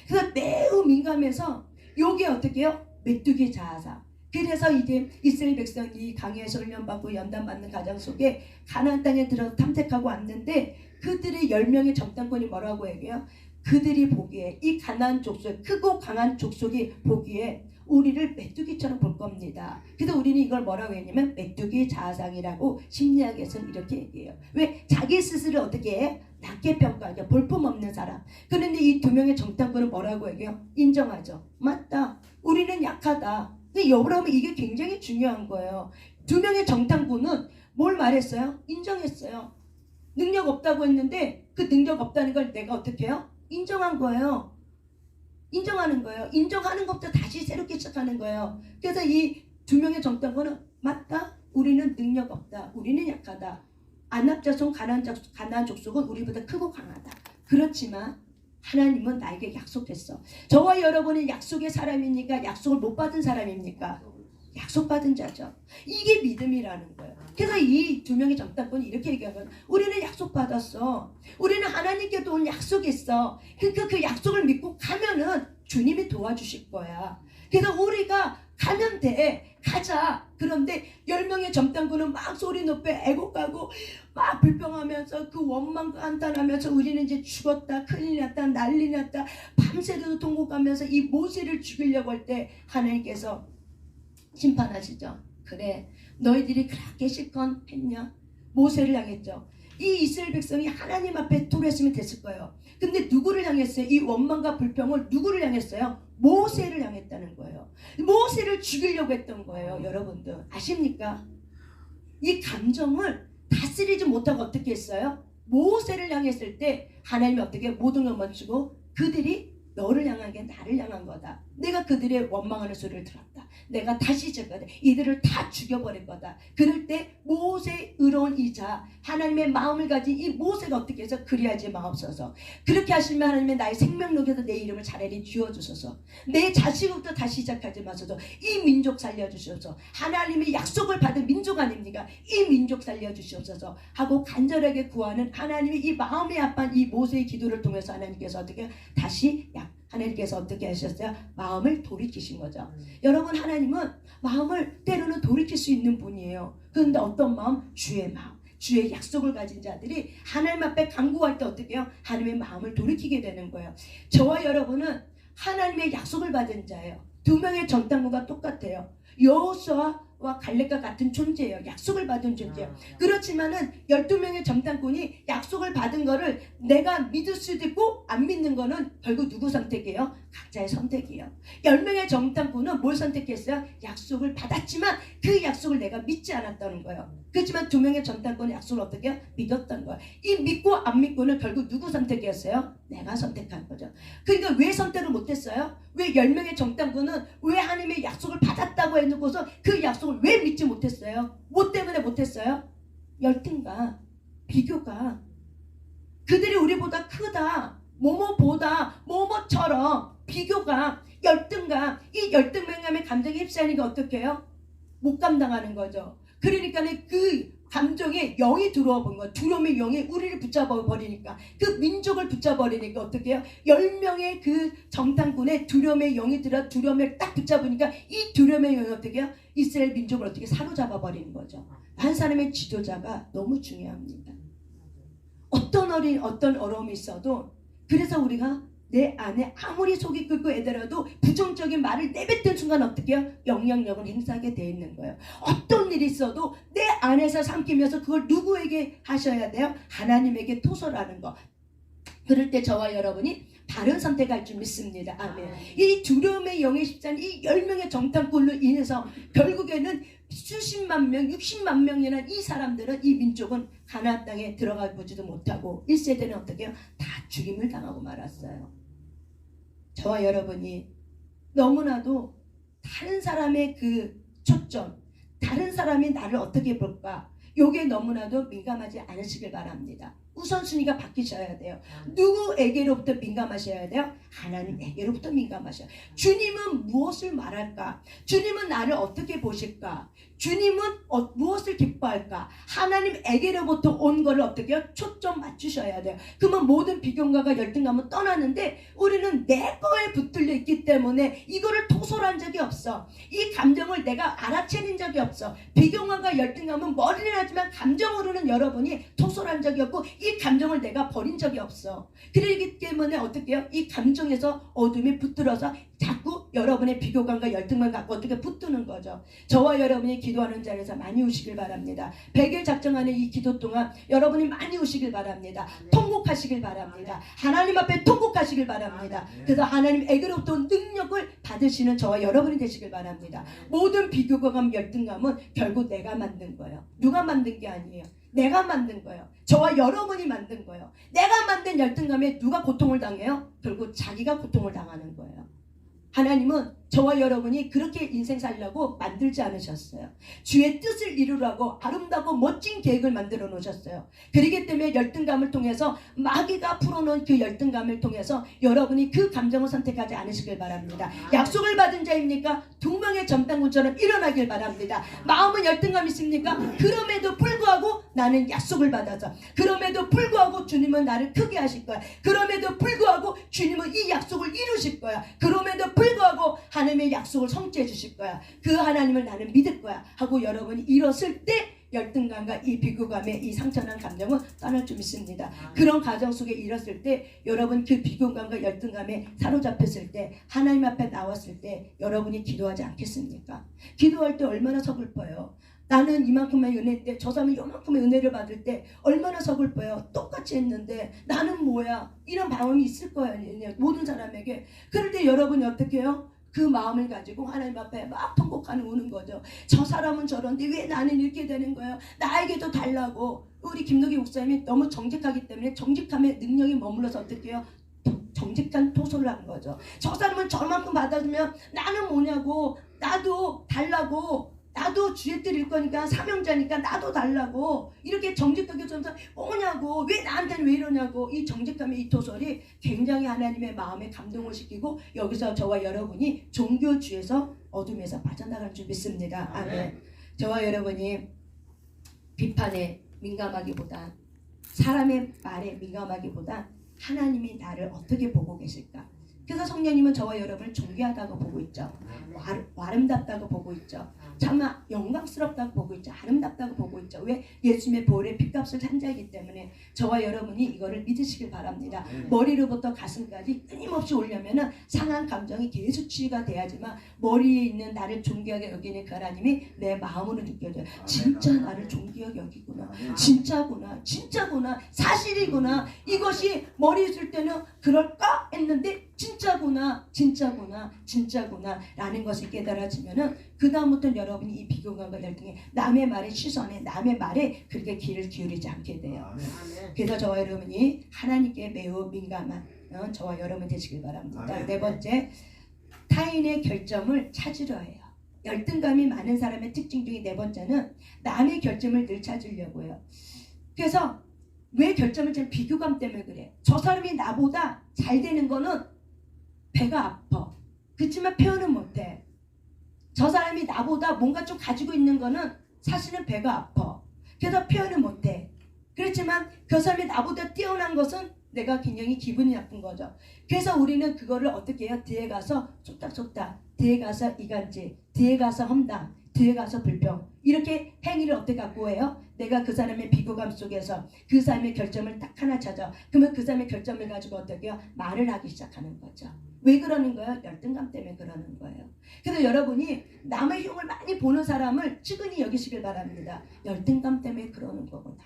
그래서 매우 민감해서 요게 어떻게 해요? 메뚜기 자아사. 그래서 이제 이스라엘 백성이 강에서 훈련받고 연단받는 가정 속에 가나안 땅에 들어서 탐색하고 왔는데 그들의 10명의 정탐꾼이 뭐라고 얘기해요? 그들이 보기에 이 가나안 족속, 크고 강한 족속이 보기에 우리를 메뚜기처럼 볼 겁니다. 그래서 우리는 이걸 뭐라고 했냐면 메뚜기 자아상이라고 심리학에서는 이렇게 얘기해요. 왜? 자기 스스로 어떻게 해? 낮게 평가하죠. 볼품없는 사람. 그런데 이 2명의 정탐꾼은 뭐라고 얘기해요? 인정하죠. 맞다. 우리는 약하다. 근데 여러분 이게 굉장히 중요한 거예요. 2명의 정탐꾼은 뭘 말했어요? 인정했어요. 능력 없다고 했는데 그 능력 없다는 걸 내가 어떻게 해요? 인정한 거예요. 인정하는 거예요. 인정하는 것부터 다시 새롭게 시작하는 거예요. 그래서 이 2명의 정탐꾼은 맞다. 우리는 능력 없다. 우리는 약하다. 안압자손 가나안 족속은 우리보다 크고 강하다. 그렇지만 하나님은 나에게 약속했어. 저와 여러분은 약속의 사람입니까? 약속을 못 받은 사람입니까? 약속받은 자죠. 이게 믿음이라는 거예요. 그래서 이 2명의 정탐꾼이 이렇게 얘기하거든요. 우리는 약속받았어. 우리는 하나님께도 온 약속이 있어. 그 약속을 믿고 가면은 주님이 도와주실 거야. 그래서 우리가 가면 돼. 가자. 그런데 10명의 정탐꾼은 막 소리 높여 애곡하고 막 불평하면서 그 원망 한탄하면서 우리는 이제 죽었다. 큰일 났다. 난리 났다. 밤새도록 통곡하면서 이 모세를 죽이려고 할 때 하나님께서 심판하시죠. 그래, 너희들이 그렇게 실컷 했냐? 모세를 향했죠. 이 이스라엘 백성이 하나님 앞에 토했으면 됐을 거예요. 근데 누구를 향했어요? 이 원망과 불평을 누구를 향했어요? 모세를 향했다는 거예요. 모세를 죽이려고 했던 거예요. 여러분들 아십니까? 이 감정을 다스리지 못하고 어떻게 했어요? 모세를 향했을 때 하나님이 어떻게 모든 걸 멈추고 그들이 너를 향한 게 나를 향한 거다. 내가 그들의 원망하는 소리를 들었다. 내가 다시 시작하다. 이들을 다 죽여버릴 거다. 그럴 때 모세의 의로운 이자 하나님의 마음을 가진 이 모세가 어떻게 해서 그리하지 마옵소서. 그렇게 하시면 하나님의 나의 생명록에서 내 이름을 차라리 지워주소서. 내 자식부터 다시 시작하지 마소서. 이 민족 살려주셔서 하나님의 약속을 받은 민족 아닙니까? 이 민족 살려주시옵소서 하고 간절하게 구하는 하나님의 이 마음의 아픈 이 모세의 기도를 통해서 하나님께서 어떻게 다시 하나님께서 어떻게 하셨어요? 마음을 돌이키신 거죠. 여러분 하나님은 마음을 때로는 돌이킬 수 있는 분이에요. 그런데 어떤 마음? 주의 마음. 주의 약속을 가진 자들이 하나님 앞에 간구할 때 어떻게 해요? 하나님의 마음을 돌이키게 되는 거예요. 저와 여러분은 하나님의 약속을 받은 자예요. 2명의 정탐꾼과 똑같아요. 여호수아와 갈렙과 같은 존재예요. 약속을 받은 존재예요. 그렇지만은 12명의 정탐꾼이 약속을 받은 거를 내가 믿을 수도 있고 안 믿는 거는 결국 누구 선택이에요? 각자의 선택이에요. 10명의 정탐꾼은 뭘 선택했어요? 약속을 받았지만 그 약속을 내가 믿지 않았다는 거예요. 그렇지만 2명의 정탐꾼은 약속을 어떻게 해요? 믿었던 거예요. 이 믿고 안 믿고는 결국 누구 선택이었어요? 내가 선택한 거죠. 그러니까 왜 선택을 못했어요? 왜 10명의 정탐꾼은 왜 하나님의 약속을 받았다고 해놓고서 그 약속을 왜 믿지 못했어요? 뭐 때문에 못했어요? 열등감, 비교가. 그들이 우리보다 크다. 뭐뭐보다 뭐뭐처럼 비교가, 열등감. 이 열등감의 감정에 휩싸이니까 어떻게 해요? 못 감당하는 거죠. 그러니까는 그 감정에 영이 들어와 본 거야. 두려움의 영이 우리를 붙잡아 버리니까, 그 민족을 붙잡아 버리니까 어떻게 해요? 10명의 그 정탐꾼의 두려움의 영이 들어 두려움을 딱 붙잡으니까 이 두려움의 영이 어떻게 해요? 이스라엘 민족을 어떻게 사로잡아 버리는 거죠. 한 사람의 지도자가 너무 중요합니다. 어떤 어려움이 있어도, 그래서 우리가 내 안에 아무리 속이 끓고 애들어도 부정적인 말을 내뱉은 순간 어떻게 해요? 영향력을 행사하게 돼 있는 거예요. 어떤 일이 있어도 내 안에서 삼키면서 그걸 누구에게 하셔야 돼요? 하나님에게 토설하는 거. 그럴 때 저와 여러분이 바른 선택할 줄 믿습니다. 아멘. 이 두려움의 영의 십자는 이 10명의 정탐꾼으로 인해서 결국에는 수십만 명, 60만 명이나 이 사람들은, 이 민족은 가나안 땅에 들어가 보지도 못하고 1세대는 어떻게 해요? 다 죽임을 당하고 말았어요. 저와 여러분이 너무나도 다른 사람의 그 초점, 다른 사람이 나를 어떻게 볼까, 요게 너무나도 민감하지 않으시길 바랍니다. 우선순위가 바뀌셔야 돼요. 누구에게로부터 민감하셔야 돼요? 하나님에게로부터 민감하셔야 돼요. 주님은 무엇을 말할까? 주님은 나를 어떻게 보실까? 주님은 무엇을 기뻐할까? 하나님에게로부터 온 거를 어떻게 해요? 초점 맞추셔야 돼요. 그러면 모든 비교감과 열등감은 떠나는데 우리는 내 거에 붙들려 있기 때문에 이거를 토설한 적이 없어. 이 감정을 내가 알아채는 적이 없어. 비교감과 열등감은 머리는 하지만 감정으로는 여러분이 토설한 적이 없고 이 감정을 내가 버린 적이 없어. 그렇기 때문에 어떻게 해요? 이 감정에서 어둠이 붙들어서 자꾸 여러분의 비교감과 열등만 갖고 어떻게 붙드는 거죠. 저와 여러분이 기도하는 자리에서 많이 오시길 바랍니다. 100일 작정하는 이 기도 동안 여러분이 많이 오시길 바랍니다. 통곡하시길 바랍니다. 하나님 앞에 통곡하시길 바랍니다. 그래서 하나님에게로부터 능력을 받으시는 저와 여러분이 되시길 바랍니다. 모든 비교감, 열등감은 결국 내가 만든 거예요. 누가 만든 게 아니에요. 내가 만든 거예요. 저와 여러분이 만든 거예요. 내가 만든 열등감에 누가 고통을 당해요? 결국 자기가 고통을 당하는 거예요. 하나님은 저와 여러분이 그렇게 인생 살려고 만들지 않으셨어요. 주의 뜻을 이루라고 아름다고 멋진 계획을 만들어 놓으셨어요. 그렇기 때문에 열등감을 통해서 마귀가 풀어놓은 그 열등감을 통해서 여러분이 그 감정을 선택하지 않으시길 바랍니다. 약속을 받은 자입니까? 두 명의 전당군처럼 일어나길 바랍니다. 마음은 열등감 있습니까? 그럼에도 불구하고 나는 약속을 받아서, 그럼에도 불구하고 주님은 나를 크게 하실 거야. 그럼에도 불구하고 주님은 이 약속을 이루실 거야. 그럼에도 불구하고 하나님의 약속을 성취해 주실 거야. 그 하나님을 나는 믿을 거야 하고 여러분이 일었을 때 열등감과 이 비교감의 이 상처난 감정은 떠날 줄 믿습니다. 그런 가정 속에 일었을 때 여러분 그 비교감과 열등감에 사로잡혔을 때 하나님 앞에 나왔을 때 여러분이 기도하지 않겠습니까? 기도할 때 얼마나 서글퍼요. 나는 이만큼의 은혜인데 저 사람은 이만큼의 은혜를 받을 때 얼마나 서글퍼요. 똑같이 했는데 나는 뭐야, 이런 마음이 있을 거예요. 모든 사람에게. 그럴 때 여러분이 어떻게 해요? 그 마음을 가지고 하나님 앞에 막 통곡하는 우는 거죠. 저 사람은 저런데 왜 나는 이렇게 되는 거예요? 나에게도 달라고. 우리 김노기 목사님이 너무 정직하기 때문에 정직함의 능력이 머물러서 어떻게 해요? 정직한 토설을 한 거죠. 저 사람은 저만큼 받아주면 나는 뭐냐고, 나도 달라고, 나도 주의 뜻 일 거니까 사명자니까 나도 달라고, 이렇게 정직하게 좀 뭐냐고, 왜 나한테는 왜 이러냐고. 이 정직함의 이 토설이 굉장히 하나님의 마음에 감동을 시키고 여기서 저와 여러분이 종교주에서 어둠에서 빠져나갈 줄 믿습니다. 아멘. 저와 여러분이 비판에 민감하기보다, 사람의 말에 민감하기보다 하나님이 나를 어떻게 보고 계실까. 그래서 성령님은 저와 여러분을 존귀하다고 보고 있죠. 아름답다고 보고 있죠. 정말 영광스럽다고 보고 있죠. 아름답다고 보고 있죠. 왜? 예수님의 보혈의 핏값을 산 자이기 때문에 저와 여러분이 이거를 믿으시길 바랍니다. 머리로부터 가슴까지 끊임없이 오려면 상한 감정이 계속 치유가 돼야지만 머리에 있는 나를 존귀하게 여기는 그 하나님이 내 마음으로 느껴져요. 진짜 나를 존귀하게 여기구나. 진짜구나. 진짜구나. 사실이구나. 이것이 머리에 있을 때는 그럴까 했는데 진짜구나, 진짜구나, 진짜구나 라는 것을 깨달아지면은 그 다음부터는 여러분이 이 비교감과 열등에 남의 말에 시선에 남의 말에 그렇게 귀를 기울이지 않게 돼요. 그래서 저와 여러분이 하나님께 매우 민감한 저와 여러분 되시길 바랍니다. 네 번째, 타인의 결점을 찾으려 해요. 열등감이 많은 사람의 특징 중에 네 번째는 남의 결점을 늘 찾으려고 해요. 그래서 왜 결점을 찾는? 비교감 때문에 그래. 저 사람이 나보다 잘 되는 거는 배가 아파. 그렇지만 표현은 못해. 저 사람이 나보다 뭔가 좀 가지고 있는 거는 사실은 배가 아파. 그래서 표현은 못해. 그렇지만 그 사람이 나보다 뛰어난 것은 내가 굉장히 기분이 나쁜 거죠. 그래서 우리는 그거를 어떻게 해요? 뒤에 가서 쏟다 뒤에 가서 이간질, 뒤에 가서 험담, 뒤에 가서 불평. 이렇게 행위를 어떻게 갖고 해요? 내가 그 사람의 비교감 속에서 그 사람의 결점을 딱 하나 찾아. 그러면 그 사람의 결점을 가지고 어떻게 해요? 말을 하기 시작하는 거죠. 왜 그러는 거예요? 열등감 때문에 그러는 거예요. 그래서 여러분이 남의 흉을 많이 보는 사람을 측은히 여기시길 바랍니다. 열등감 때문에 그러는 거구나.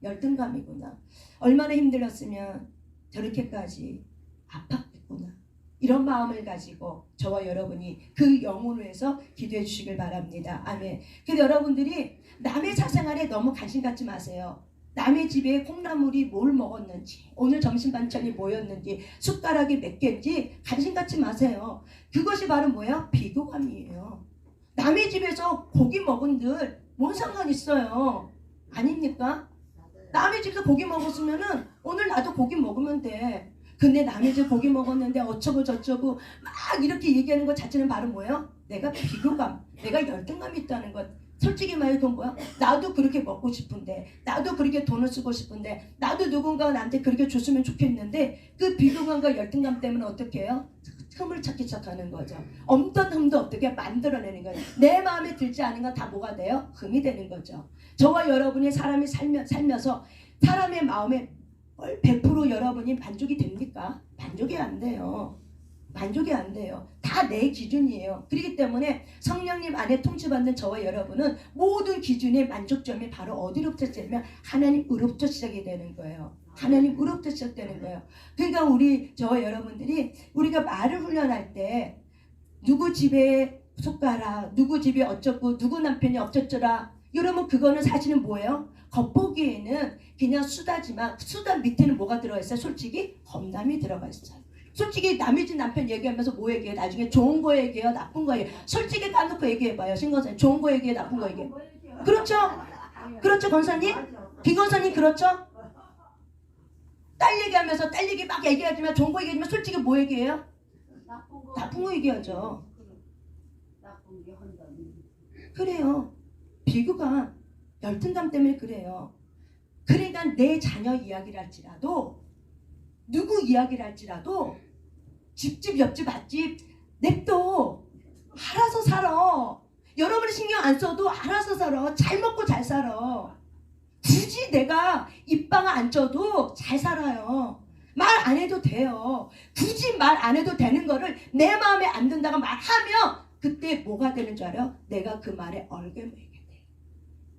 열등감이구나. 얼마나 힘들었으면 저렇게까지 아팠겠구나. 이런 마음을 가지고 저와 여러분이 그 영혼을 위해서 기도해 주시길 바랍니다. 아멘. 그래서 여러분들이 남의 사생활에 너무 관심 갖지 마세요. 남의 집에 콩나물이 뭘 먹었는지, 오늘 점심 반찬이 뭐였는지, 숟가락이 몇 개인지 관심 갖지 마세요. 그것이 바로 뭐예요? 비교감이에요. 남의 집에서 고기 먹은들 뭔 상관 있어요? 아닙니까? 남의 집에서 고기 먹었으면은 오늘 나도 고기 먹으면 돼. 근데 남의 집 고기 먹었는데 어쩌고 저쩌고 막 이렇게 얘기하는 것 자체는 바로 뭐예요? 내가 비교감, 내가 열등감이 있다는 것. 솔직히 말해 그건 뭐야? 나도 그렇게 먹고 싶은데, 나도 그렇게 돈을 쓰고 싶은데, 나도 누군가 나한테 그렇게 줬으면 좋겠는데 그 비교감과 열등감 때문에 어떻게 해요? 흠을 찾기 시작하는 거죠. 없던 흠도 어떻게 만들어내는 거예요. 내 마음에 들지 않은 건 다 뭐가 돼요? 흠이 되는 거죠. 저와 여러분이 사람이 살면서 사람의 마음에 100% 여러분이 만족이 됩니까? 만족이 안 돼요. 만족이 안 돼요. 다 내 기준이에요. 그렇기 때문에 성령님 안에 통치받는 저와 여러분은 모든 기준의 만족점이 바로 어디로부터 시작되면 하나님으로부터 시작이 되는 거예요. 하나님으로부터 시작되는 거예요. 그러니까 저와 여러분들이 우리가 말을 훈련할 때 누구 집에 속가라, 누구 집에 어쩌고, 누구 남편이 어쩌더라. 여러분 그거는 사실은 뭐예요? 겉보기에는 그냥 수다지만 수다 밑에는 뭐가 들어가 있어요? 솔직히 험담이 들어가 있어요. 솔직히 남의 집 남편 얘기하면서 뭐 얘기해요? 나중에 좋은 거 얘기해요? 나쁜 거 얘기해요? 솔직히 까놓고 얘기해봐요. 신건사님 좋은 거 얘기해요? 나쁜 거 얘기해요? 그렇죠? 그렇죠 권사님? 김건사님 그렇죠? 딸 얘기하면서 딸 얘기 막 얘기하지만 좋은 거 얘기하지만 솔직히 뭐 얘기해요? 나쁜 거 얘기하죠. 그래요. 비교가 열등감 때문에 그래요. 그러니까 내 자녀 이야기를 할지라도 누구 이야기를 할지라도 집집 옆집 앞집 냅둬. 알아서 살아. 여러분이 신경 안 써도 알아서 살아. 잘 먹고 잘 살아. 굳이 내가 입방 안 쪄도 잘 살아요. 말 안 해도 돼요. 굳이 말 안 해도 되는 거를 내 마음에 안 든다고 말하면 그때 뭐가 되는 줄 알아요? 내가 그 말에 얼겨매게 돼요.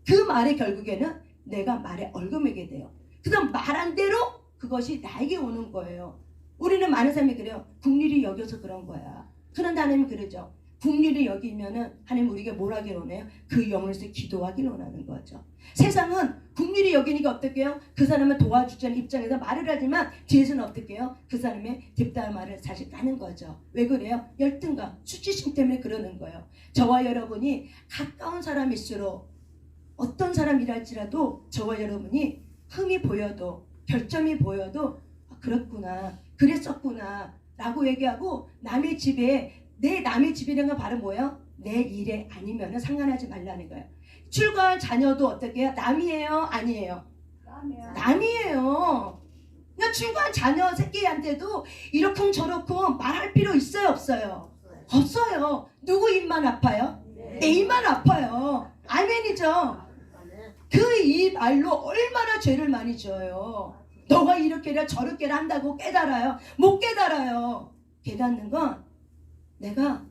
그 말에 결국에는 내가 말에 얼겨매게 돼요. 그래서 말한 대로 그것이 나에게 오는 거예요. 우리는 많은 사람이 그래요. 국리를 여겨서 그런 거야. 그런데 하나님은 그러죠. 국리를 여기면은 하나님 우리가 뭘 하기를 원해요? 그 영을 위해서 기도하기를 원하는 거죠. 세상은 국리를 여기니까 어떻게 해요? 그 사람을 도와주자는 입장에서 말을 하지만 뒤에서는 어떻게 해요? 그 사람의 뒷담 말을 사실 까는 거죠. 왜 그래요? 열등감, 수치심 때문에 그러는 거예요. 저와 여러분이 가까운 사람일수록 어떤 사람이랄지라도 저와 여러분이 흠이 보여도 결점이 보여도 그렇구나, 그랬었구나 라고 얘기하고 남의 집에 내 남의 집이라는 건 바로 뭐예요? 내 일에 아니면 상관하지 말라는 거예요. 출가한 자녀도 어떻게 해요? 남이에요? 아니에요? 남이에요. 그러니까 출가한 자녀 새끼한테도 이렇쿵저렇쿵 말할 필요 있어요? 없어요? 없어요. 누구 입만 아파요? 내 입만 아파요. 아멘이죠? 그 이 말로 얼마나 죄를 많이 지어요. 너가 이렇게라 저렇게라 한다고 깨달아요? 못 깨달아요. 깨닫는 건 내가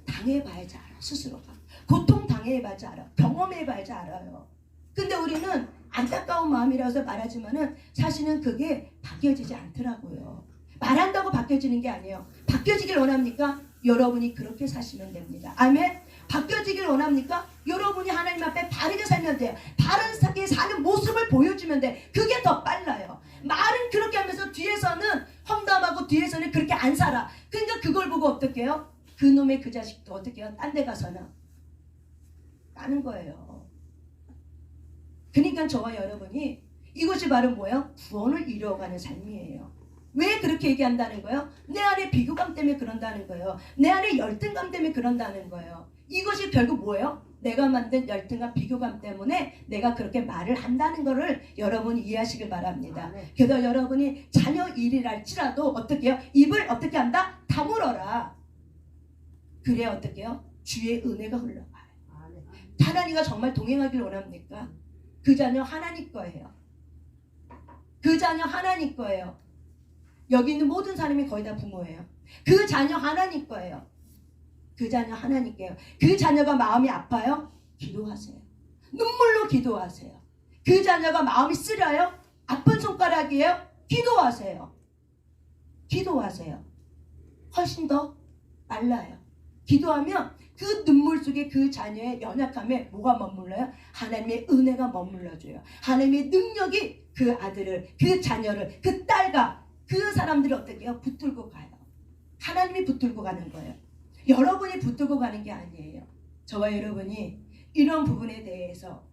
당해봐야지 알아. 스스로가 고통 당해봐야지 알아. 경험해봐야지 알아요. 근데 우리는 안타까운 마음이라서 말하지만은 사실은 그게 바뀌어지지 않더라고요. 말한다고 바뀌어지는 게 아니에요. 바뀌어지길 원합니까? 여러분이 그렇게 사시면 됩니다. 아멘. 바뀌어지길 원합니까? 여러분이 하나님 앞에 바르게 살면 돼요. 바르게 사는 모습을 보여주면 돼. 그게 더 빨라요. 말은 그렇게 하면서 뒤에서는 험담하고 뒤에서는 그렇게 안 살아. 그러니까 그걸 보고 어떻게 해요? 그놈의 그 자식도 어떻게 해요? 딴 데 가서는 까는 거예요. 그러니까 저와 여러분이 이것이 바로 뭐예요? 구원을 이루어가는 삶이에요. 왜 그렇게 얘기한다는 거예요? 내 안에 비교감 때문에 그런다는 거예요. 내 안에 열등감 때문에 그런다는 거예요. 이것이 결국 뭐예요? 내가 만든 열등감, 비교감 때문에 내가 그렇게 말을 한다는 것을 여러분이 이해하시길 바랍니다. 그래서 여러분이 자녀 일이랄지라도 어떻게 해요? 입을 어떻게 한다? 다물어라. 그래 어떻게 해요? 주의 은혜가 흘러가요. 하나님과 정말 동행하길 원합니까? 그 자녀 하나님 거예요. 그 자녀 하나님 거예요. 여기 있는 모든 사람이 거의 다 부모예요. 그 자녀 하나님 거예요. 그 자녀 하나님 거예요. 그 자녀가 마음이 아파요? 기도하세요. 눈물로 기도하세요. 그 자녀가 마음이 쓰려요? 아픈 손가락이에요? 기도하세요. 기도하세요. 훨씬 더 빨라요. 기도하면 그 눈물 속에 그 자녀의 연약함에 뭐가 머물러요? 하나님의 은혜가 머물러줘요. 하나님의 능력이 그 아들을, 그 자녀를, 그 딸과 그 사람들을 어떻게 해요? 붙들고 가요. 하나님이 붙들고 가는 거예요. 여러분이 붙들고 가는 게 아니에요. 저와 여러분이 이런 부분에 대해서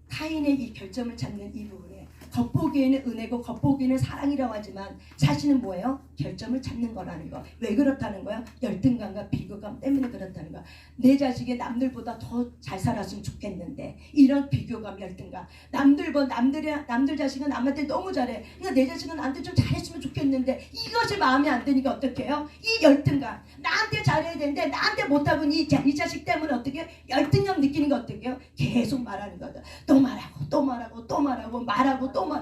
타인의 이 결점을 찾는 이 부분에 겉보기에는 은혜고 겉보기에는 사랑이라고 하지만 사실은 뭐예요? 결점을 찾는 거라는 거. 왜 그렇다는 거야? 열등감과 비교감 때문에 그렇다는 거야. 내 자식이 남들보다 더 잘 살았으면 좋겠는데 이런 비교감, 열등감. 남들 자식은 남한테 너무 잘해. 그러니까 내 자식은 나한테 좀 잘했으면 좋겠는데 이것이 마음에 안 드니까 어떻게 해요? 이 열등감. 나한테 잘해야 되는데 나한테 못하고 이 자식 때문에 어떻게 해요? 열등감 느끼는 거 어떻게 해요? 계속 말하는 거다. 또 말하고 또 말하고 또 말하고 말하고 또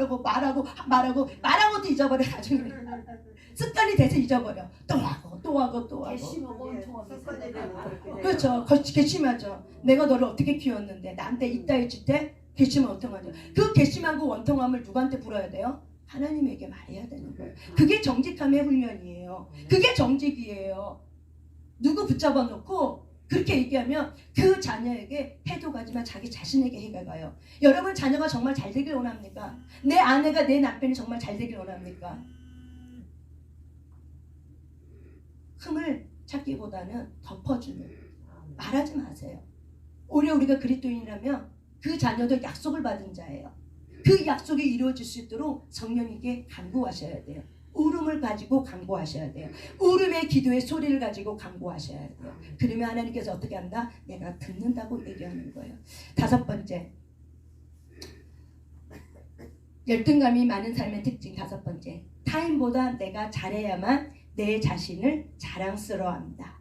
말하고도 잊어버려. 나중에 습관이 돼서 잊어버려. 또 하고 그렇죠. 괘씸하죠. 내가 너를 어떻게 키웠는데 나한테 이따위 짓대 괘씸은 원통하죠. 그 괘씸한 그 원통함을 누구한테 불어야 돼요? 하나님에게 말해야 되는 거예요. 그게 정직함의 훈련이에요. 그게 정직이에요. 누구 붙잡아 놓고 그렇게 얘기하면 그 자녀에게 해도 가지만 자기 자신에게 해가 가요. 여러분 자녀가 정말 잘 되길 원합니까? 내 아내가 내 남편이 정말 잘 되길 원합니까? 흠을 찾기보다는 덮어주는, 말하지 마세요. 오히려 우리가 그리스도인이라면 그 자녀도 약속을 받은 자예요. 그 약속이 이루어질 수 있도록 성령님께 간구하셔야 돼요. 울음을 가지고 간구하셔야 돼요. 울음의 기도의 소리를 가지고 간구하셔야 돼요. 그러면 하나님께서 어떻게 한다? 내가 듣는다고 얘기하는 거예요. 5번째, 열등감이 많은 삶의 특징 5번째, 타인보다 내가 잘해야만 내 자신을 자랑스러워한다.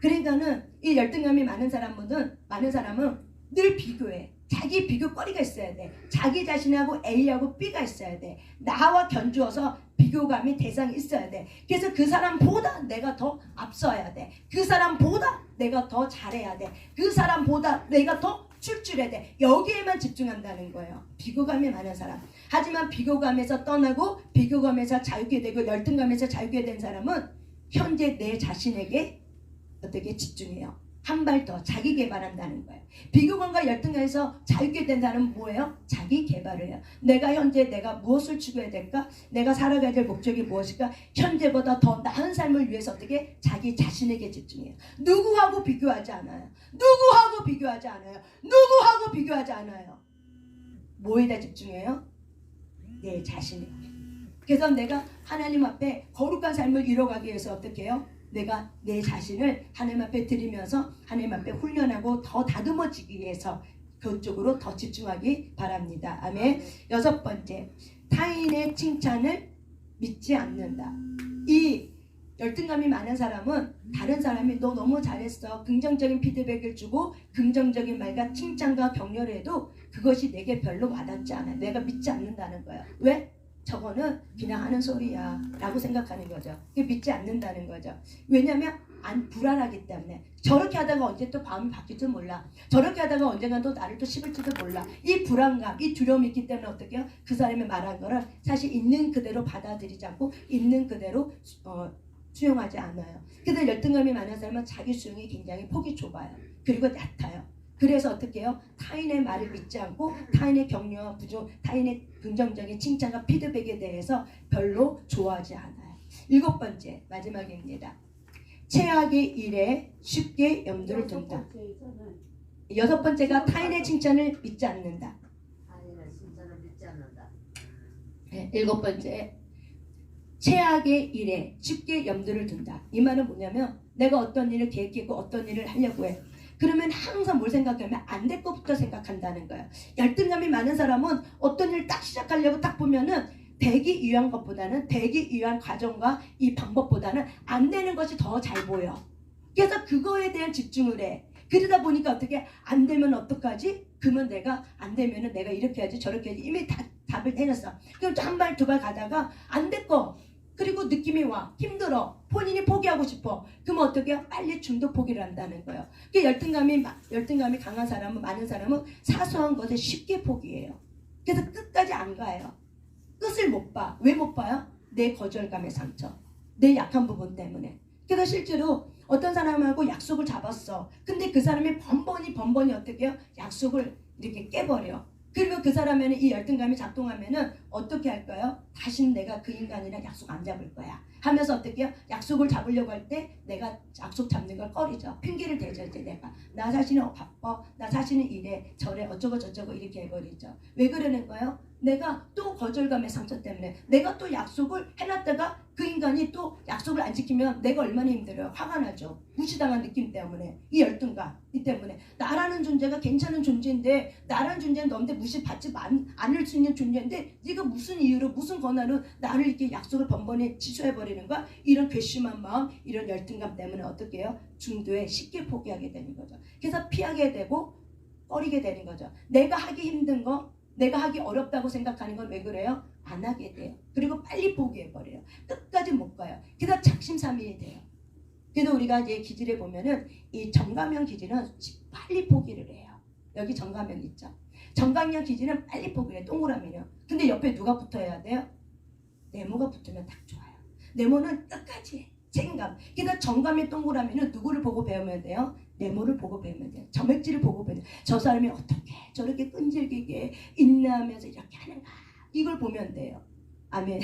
그러니까는 이 열등감이 많은 사람은 늘 비교해. 자기 비교거리가 있어야 돼. 자기 자신하고 A하고 B가 있어야 돼. 나와 견주어서 비교감이 대상이 있어야 돼. 그래서 그 사람보다 내가 더 앞서야 돼. 그 사람보다 내가 더 잘해야 돼. 그 사람보다 내가 더 출중해야 돼. 여기에만 집중한다는 거예요. 비교감이 많은 사람. 하지만 비교감에서 떠나고 비교감에서 자유게 되고 열등감에서 자유게 된 사람은 현재 내 자신에게 어떻게 집중해요? 한 발 더 자기 개발한다는 거예요. 비교감과 열등감에서 자유게 된 사람은 뭐예요? 자기 개발을 해요. 내가 현재 내가 무엇을 추구해야 될까? 내가 살아가야 될 목적이 무엇일까? 현재보다 더 나은 삶을 위해서 어떻게 자기 자신에게 집중해요. 누구하고 비교하지 않아요. 누구하고 비교하지 않아요. 누구하고 비교하지 않아요. 뭐에다 집중해요? 내 자신에. 그래서 내가 하나님 앞에 거룩한 삶을 이뤄가기 위해서 어떻게 해요? 내가 내 자신을 하나님 앞에 드리면서 하나님 앞에 훈련하고 더 다듬어지기 위해서 그쪽으로 더 집중하기 바랍니다. 아멘. 6번째, 타인의 칭찬을 믿지 않는다. 이 열등감이 많은 사람은 다른 사람이 너 너무 잘했어, 긍정적인 피드백을 주고 긍정적인 말과 칭찬과 격려를 해도 그것이 내게 별로 와닿지 않아요. 내가 믿지 않는다는 거예요. 왜? 저거는 그냥 하는 소리야 라고 생각하는 거죠. 그게 믿지 않는다는 거죠. 왜냐하면 불안하기 때문에. 저렇게 하다가 언제 또 마음이 바뀔지도 몰라. 저렇게 하다가 언젠가 또 나를 또 씹을지도 몰라. 이 불안감, 이 두려움이 있기 때문에 어떻게 해요? 그 사람이 말한 거를 사실 있는 그대로 받아들이지 않고 있는 그대로 수용하지 않아요. 그래서 열등감이 많은 사람은 자기 수용이 굉장히 폭이 좁아요. 그리고 얕아요. 그래서 어떻게 해요? 타인의 말을 믿지 않고 타인의 격려와 타인의 긍정적인 칭찬과 피드백에 대해서 별로 좋아하지 않아요. 7번째, 마지막입니다. 최악의 일에 쉽게 염두를 둔다. 6번째가 타인의 칭찬을 믿지 않는다. 타인의 칭찬을 믿지 않는다. 네, 7번째, 최악의 일에 쉽게 염두를 둔다. 이 말은 뭐냐면 내가 어떤 일을 계획했고 어떤 일을 하려고 해. 그러면 항상 뭘 생각하면 안 될 것부터 생각한다는 거예요. 열등감이 많은 사람은 어떤 일을 딱 시작하려고 딱 보면은 되기 위한 것보다는 되기 위한 과정과 이 방법보다는 안 되는 것이 더 잘 보여. 그래서 그거에 대한 집중을 해. 그러다 보니까 어떻게 안 되면 어떡하지? 그러면 내가 안 되면은 내가 이렇게 하지 저렇게 하지 이미 다 답을 해놨어. 그럼 또 한 발 두 발 가다가 안 됐고 그리고 느낌이 와 힘들어 본인이 포기하고 싶어. 그러면 어떻게 해요? 빨리 중도 포기를 한다는 거예요. 그 열등감이 강한 사람은 많은 사람은 사소한 것에 쉽게 포기해요. 그래서 끝까지 안 가요. 끝을 못 봐. 왜 못 봐요? 내 거절감의 상처, 내 약한 부분 때문에. 그래서 실제로 어떤 사람하고 약속을 잡았어. 근데 그 사람이 번번이 어떻게 해요? 약속을 이렇게 깨버려. 그리고 그 사람에는 이 열등감이 작동하면은 어떻게 할까요? 다시는 내가 그 인간이랑 약속 안 잡을 거야 하면서 어떻게 해요? 약속을 잡으려고 할 때 내가 약속 잡는 걸 꺼리죠. 핑계를 대죠. 이제 내가 나 자신은 바빠, 나 자신은 이래 저래 어쩌고 저쩌고 이렇게 해버리죠. 왜 그러는 거예요? 내가 또 거절감의 상처 때문에 내가 또 약속을 해놨다가 그 인간이 또 약속을 안 지키면 내가 얼마나 힘들어요. 화가 나죠. 무시당한 느낌 때문에. 이 열등감 이 때문에 나라는 존재가 괜찮은 존재인데 나라는 존재는 너한테 무시받지 않을 수 있는 존재인데 네가 무슨 이유로 무슨 권한으로 나를 이렇게 약속을 번번이 취소해버리는 거야. 이런 괘씸한 마음 이런 열등감 때문에 어떻게 해요? 중도에 쉽게 포기하게 되는 거죠. 그래서 피하게 되고 꺼리게 되는 거죠. 내가 하기 힘든 거 내가 하기 어렵다고 생각하는 건 왜 그래요? 안 하게 돼요. 그리고 빨리 포기해버려요. 끝까지 못 가요. 그래서 작심삼일이 돼요. 그래서 우리가 이제 기질에 보면은 이 정감형 기질은 빨리 포기를 해요. 여기 정감형 있죠. 정감형 기질은 빨리 포기를 해요. 동그라미요. 근데 옆에 누가 붙어야 돼요? 네모가 붙으면 딱 좋아요. 네모는 끝까지 해. 책임감. 그래서 정감의 동그라미는 누구를 보고 배우면 돼요? 네모를 보고 배우면 돼요. 점액질을 보고 배우면 돼요. 저 사람이 어떻게 저렇게 끈질기게 인내하면서 이렇게 하는가 이걸 보면 돼요. 아멘.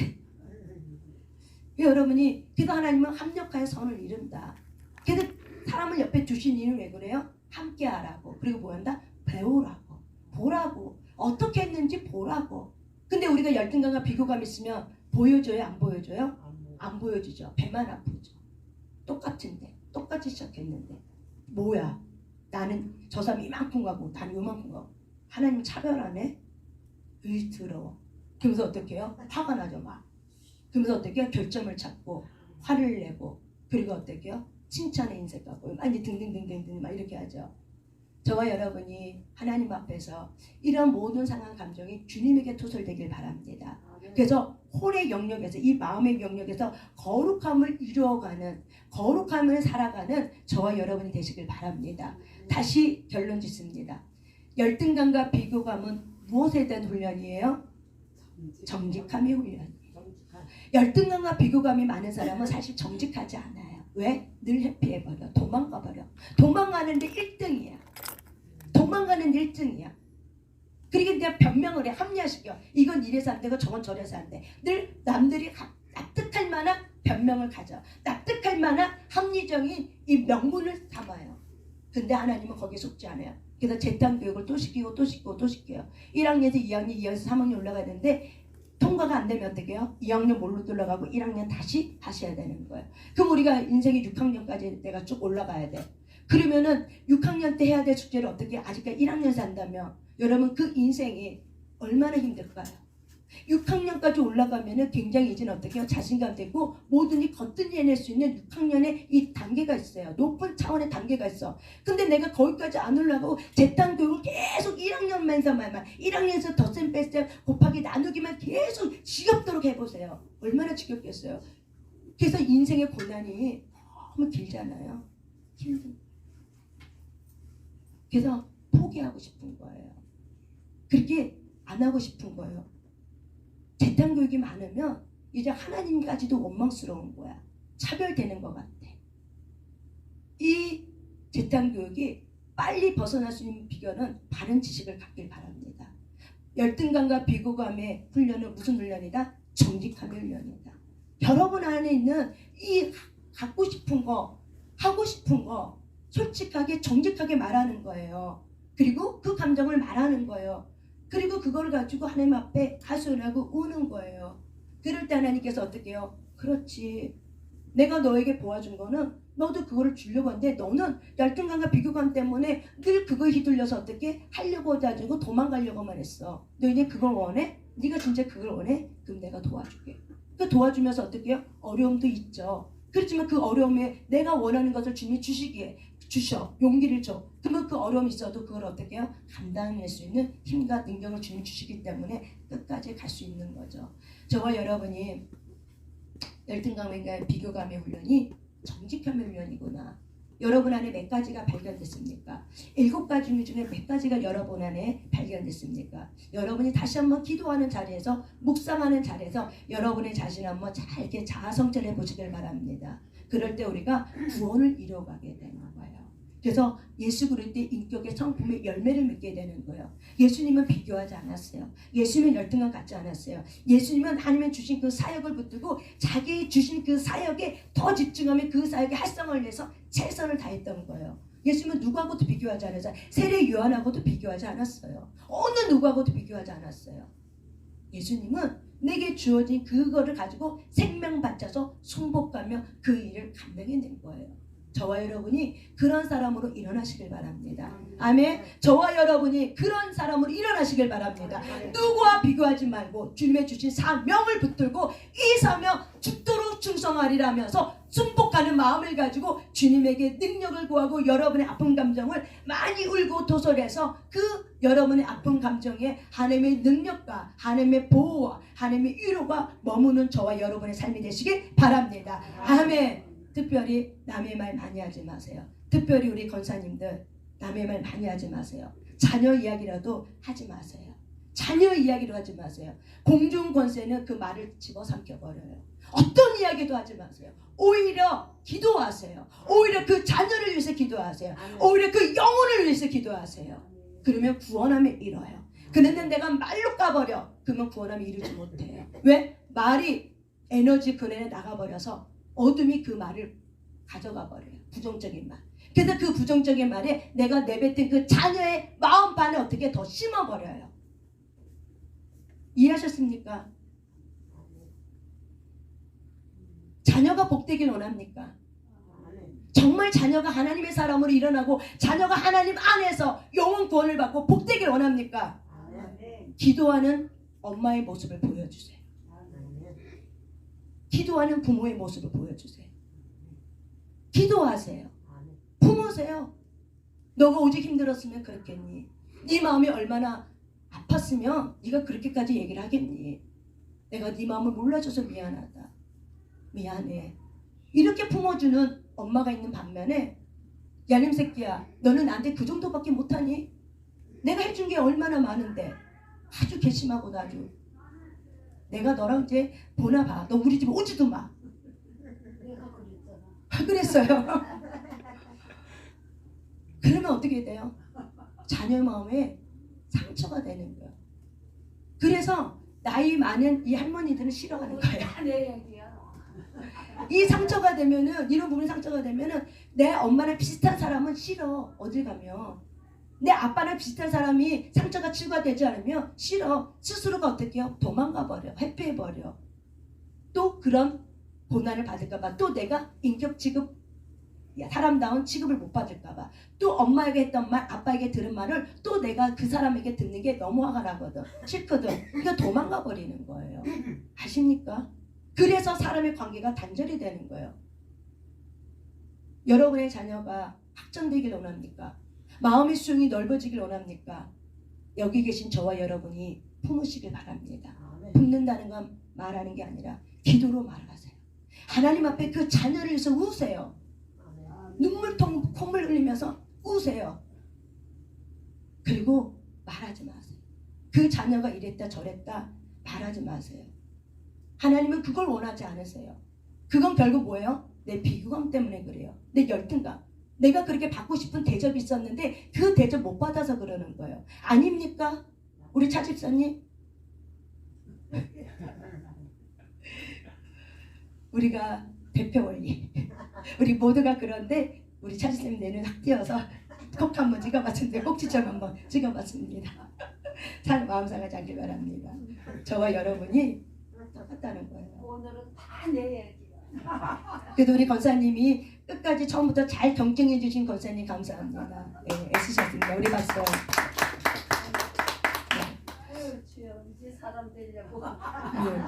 여러분이 그래서 하나님은 합력하여 선을 이룬다. 그래서 사람을 옆에 두신 이유는 왜 그래요? 함께 하라고. 그리고 뭐 한다? 배우라고. 보라고. 어떻게 했는지 보라고. 근데 우리가 열등감과 비교감 있으면 보여줘요? 안 보여줘요? 안 보여주죠. 배만 아프죠. 똑같은데 똑같이 시작했는데 뭐야 나는 저 사람 이만큼 가고 나는 이만큼 가고 하나님 차별하네? 더러워. 그러면서 어떻게 해요? 화가 나죠. 막 그러면서 어떻게 해요? 결점을 찾고 화를 내고 그리고 어떻게 해요? 칭찬의 인색하고 아니 등등등등등 막 이렇게 하죠. 저와 여러분이 하나님 앞에서 이런 모든 상한 감정이 주님에게 토설되길 바랍니다. 그래서 홀의 영역에서 이 마음의 영역에서 거룩함을 이루어가는 거룩함을 살아가는 저와 여러분이 되시길 바랍니다. 다시 결론 짓습니다. 열등감과 비교감은 무엇에 대한 훈련이에요? 정직함의 훈련이에요. 열등감과 비교감이 많은 사람은 사실 정직하지 않아요. 왜? 늘 회피해버려. 도망가버려. 도망가는데 1등이야. 도망가는데 1등이야. 그리고 그냥 변명을 해. 합리화시켜. 이건 이래서 안 되고 저건 저래서 안 돼. 늘 남들이 납득할 만한 변명을 가져. 납득할 만한 합리적인 이 명분을 담아요. 근데 하나님은 거기에 속지 않아요. 그래서 재탕 교육을 또 시키고 또 시키고 또 시켜요. 1학년에서 2학년, 2학년에서 3학년 올라가야 되는데 통과가 안 되면 어떻게 해요? 2학년 몰로 들어가고 1학년 다시 해야 되는 거예요. 그럼 우리가 인생이 6학년까지 내가 쭉 올라가야 돼. 그러면은 6학년 때 해야 될 숙제를 어떻게 아직까지 1학년에서 한다면 여러분 그 인생이 얼마나 힘들까요? 6학년까지 올라가면은 굉장히 이제는 어떻게 해요? 자신감 되고 뭐든지 거뜬해낼 수 있는 6학년의 이 단계가 있어요. 높은 차원의 단계가 있어. 근데 내가 거기까지 안 올라가고 재탕 교육을 계속 1학년만서만 1학년에서 덧셈 뺄셈 곱하기 나누기만 계속 지겹도록 해보세요. 얼마나 지겹겠어요. 그래서 인생의 고난이 너무 길잖아요. 힘든. 그래서 포기하고 싶은 거예요. 그렇게 안 하고 싶은 거예요. 재탕교육이 많으면 이제 하나님까지도 원망스러운 거야. 차별되는 것 같아. 이 재탕교육이 빨리 벗어날 수 있는 비결은 바른 지식을 갖길 바랍니다. 열등감과 비교감의 훈련은 무슨 훈련이다? 정직함의 훈련이다. 여러분 안에 있는 이 갖고 싶은 거, 하고 싶은 거 솔직하게 정직하게 말하는 거예요. 그리고 그 감정을 말하는 거예요. 그리고 그걸 가지고 하나님 앞에 하소연하고 우는 거예요. 그럴 때 하나님께서 어떻게 해요? 그렇지. 내가 너에게 보아준 거는 너도 그거를 주려고 하는데 너는 열등감과 비교감 때문에 늘 그거에 휘둘려서 어떻게 하려고 하자고 도망가려고만 했어. 너 이제 그걸 원해? 네가 진짜 그걸 원해? 그럼 내가 도와줄게. 그 도와주면서 어떻게 해요? 어려움도 있죠. 그렇지만 그 어려움에 내가 원하는 것을 주님이 주시기에 주셔. 용기를 줘. 그러면 그 어려움이 있어도 그걸 어떻게 해요? 감당할 수 있는 힘과 능력을 주님 주시기 때문에 끝까지 갈 수 있는 거죠. 저와 여러분이 열등감과 비교감의 훈련이 정직함의 훈련이구나. 여러분 안에 몇 가지가 발견됐습니까? 7가지 중에 몇 가지가 여러분 안에 발견됐습니까? 여러분이 다시 한번 기도하는 자리에서, 묵상하는 자리에서 여러분의 자신을 한번 잘 이렇게 자아성찰해 보시길 바랍니다. 그럴 때 우리가 구원을 이뤄가게 되는 거예요. 그래서 예수 그리스도의 인격의 성품의 열매를 맺게 되는 거예요. 예수님은 비교하지 않았어요. 예수님은 열등감 갖지 않았어요. 예수님은 하나님의 주신 그 사역을 붙들고 자기 주신 그 사역에 더 집중하며 그 사역의 활성화를 위해서 최선을 다했던 거예요. 예수님은 누구하고도 비교하지 않았어요. 세례 요한하고도 비교하지 않았어요. 어느 누구하고도 비교하지 않았어요. 예수님은 내게 주어진 그거를 가지고 생명 바쳐서 순복하며 그 일을 감당해낸 거예요. 저와 여러분이 그런 사람으로 일어나시길 바랍니다. 아멘. 저와 여러분이 그런 사람으로 일어나시길 바랍니다. 누구와 비교하지 말고 주님의 주신 사명을 붙들고 이 사명 죽도록 충성하리라면서 순복하는 마음을 가지고 주님에게 능력을 구하고 여러분의 아픈 감정을 많이 울고 도솔해서 그 여러분의 아픈 감정에 하나님의 능력과 하나님의 보호와 하나님의 위로가 머무는 저와 여러분의 삶이 되시길 바랍니다. 아멘. 특별히 남의 말 많이 하지 마세요. 특별히 우리 권사님들 남의 말 많이 하지 마세요. 자녀 이야기라도 하지 마세요. 자녀 이야기로 하지 마세요. 공중 권세는 그 말을 집어삼켜버려요. 어떤 이야기도 하지 마세요. 오히려 기도하세요. 오히려 그 자녀를 위해서 기도하세요. 오히려 그 영혼을 위해서 기도하세요. 그러면 구원함에 이뤄요. 그런데 내가 말로 까버려. 그러면 구원함에 이루지 못해요. 왜? 말이 에너지 근원에 나가버려서 어둠이 그 말을 가져가 버려요. 부정적인 말. 그래서 그 부정적인 말에 내가 내뱉은 그 자녀의 마음판을 어떻게 더 심어버려요. 이해하셨습니까? 자녀가 복되길 원합니까? 정말 자녀가 하나님의 사람으로 일어나고 자녀가 하나님 안에서 영혼 구원을 받고 복되길 원합니까? 기도하는 엄마의 모습을 보여주세요. 기도하는 부모의 모습을 보여주세요. 기도하세요. 품으세요. 너가 오직 힘들었으면 그랬겠니? 네 마음이 얼마나 아팠으면 네가 그렇게까지 얘기를 하겠니? 내가 네 마음을 몰라줘서 미안하다. 미안해. 이렇게 품어주는 엄마가 있는 반면에 야님 새끼야, 너는 나한테 그 정도밖에 못하니? 내가 해준 게 얼마나 많은데. 아주 괘씸하고 아주. 내가 너랑 이제 보나 봐. 너 우리 집에 오지도 마. 그랬어요. 그러면 어떻게 돼요? 자녀 마음에 상처가 되는 거예요. 그래서 나이 많은 이 할머니들은 싫어하는 거예요. 이 상처가 되면은, 이런 부분이 상처가 되면은 내 엄마랑 비슷한 사람은 싫어. 어딜 가면 내 아빠랑 비슷한 사람이 상처가 치유가 되지 않으면 싫어. 스스로가 어떻게 해요? 도망가 버려. 회피해 버려. 또 그런 고난을 받을까봐, 또 내가 인격 취급, 사람다운 취급을 못 받을까봐, 또 엄마에게 했던 말, 아빠에게 들은 말을 또 내가 그 사람에게 듣는 게 너무 화가 나거든. 싫거든. 그러니까 도망가 버리는 거예요. 아십니까? 그래서 사람의 관계가 단절이 되는 거예요. 여러분의 자녀가 확장되길 원합니까? 마음의 수용이 넓어지길 원합니까? 여기 계신 저와 여러분이 품으시길 바랍니다. 품는다는 건 말하는 게 아니라 기도로 말하세요. 하나님 앞에 그 자녀를 위해서 우세요. 눈물통 콧물 흘리면서 우세요. 그리고 말하지 마세요. 그 자녀가 이랬다 저랬다 말하지 마세요. 하나님은 그걸 원하지 않으세요. 그건 결국 뭐예요? 내 비교감 때문에 그래요. 내 열등감. 내가 그렇게 받고 싶은 대접이 있었는데 그 대접 못 받아서 그러는 거예요. 아닙니까? 우리 차집사님? 우리가 대표 원리. 우리 모두가 그런데 우리 차집사님 내눈 확 띄어서 꼭 한번 찍어봤는데 꼭지점 한번 찍어봤습니다. 마음 상하지 않길 바랍니다. 저와 여러분이 똑같다는 거예요. 오늘은 다 내야지. 그래도 우리 권사님이 끝까지 처음부터 잘 경청해 주신 권사님 감사합니다. 네, 애쓰셨습니다. 우리 박수. 주여, 이제 사람 되려고.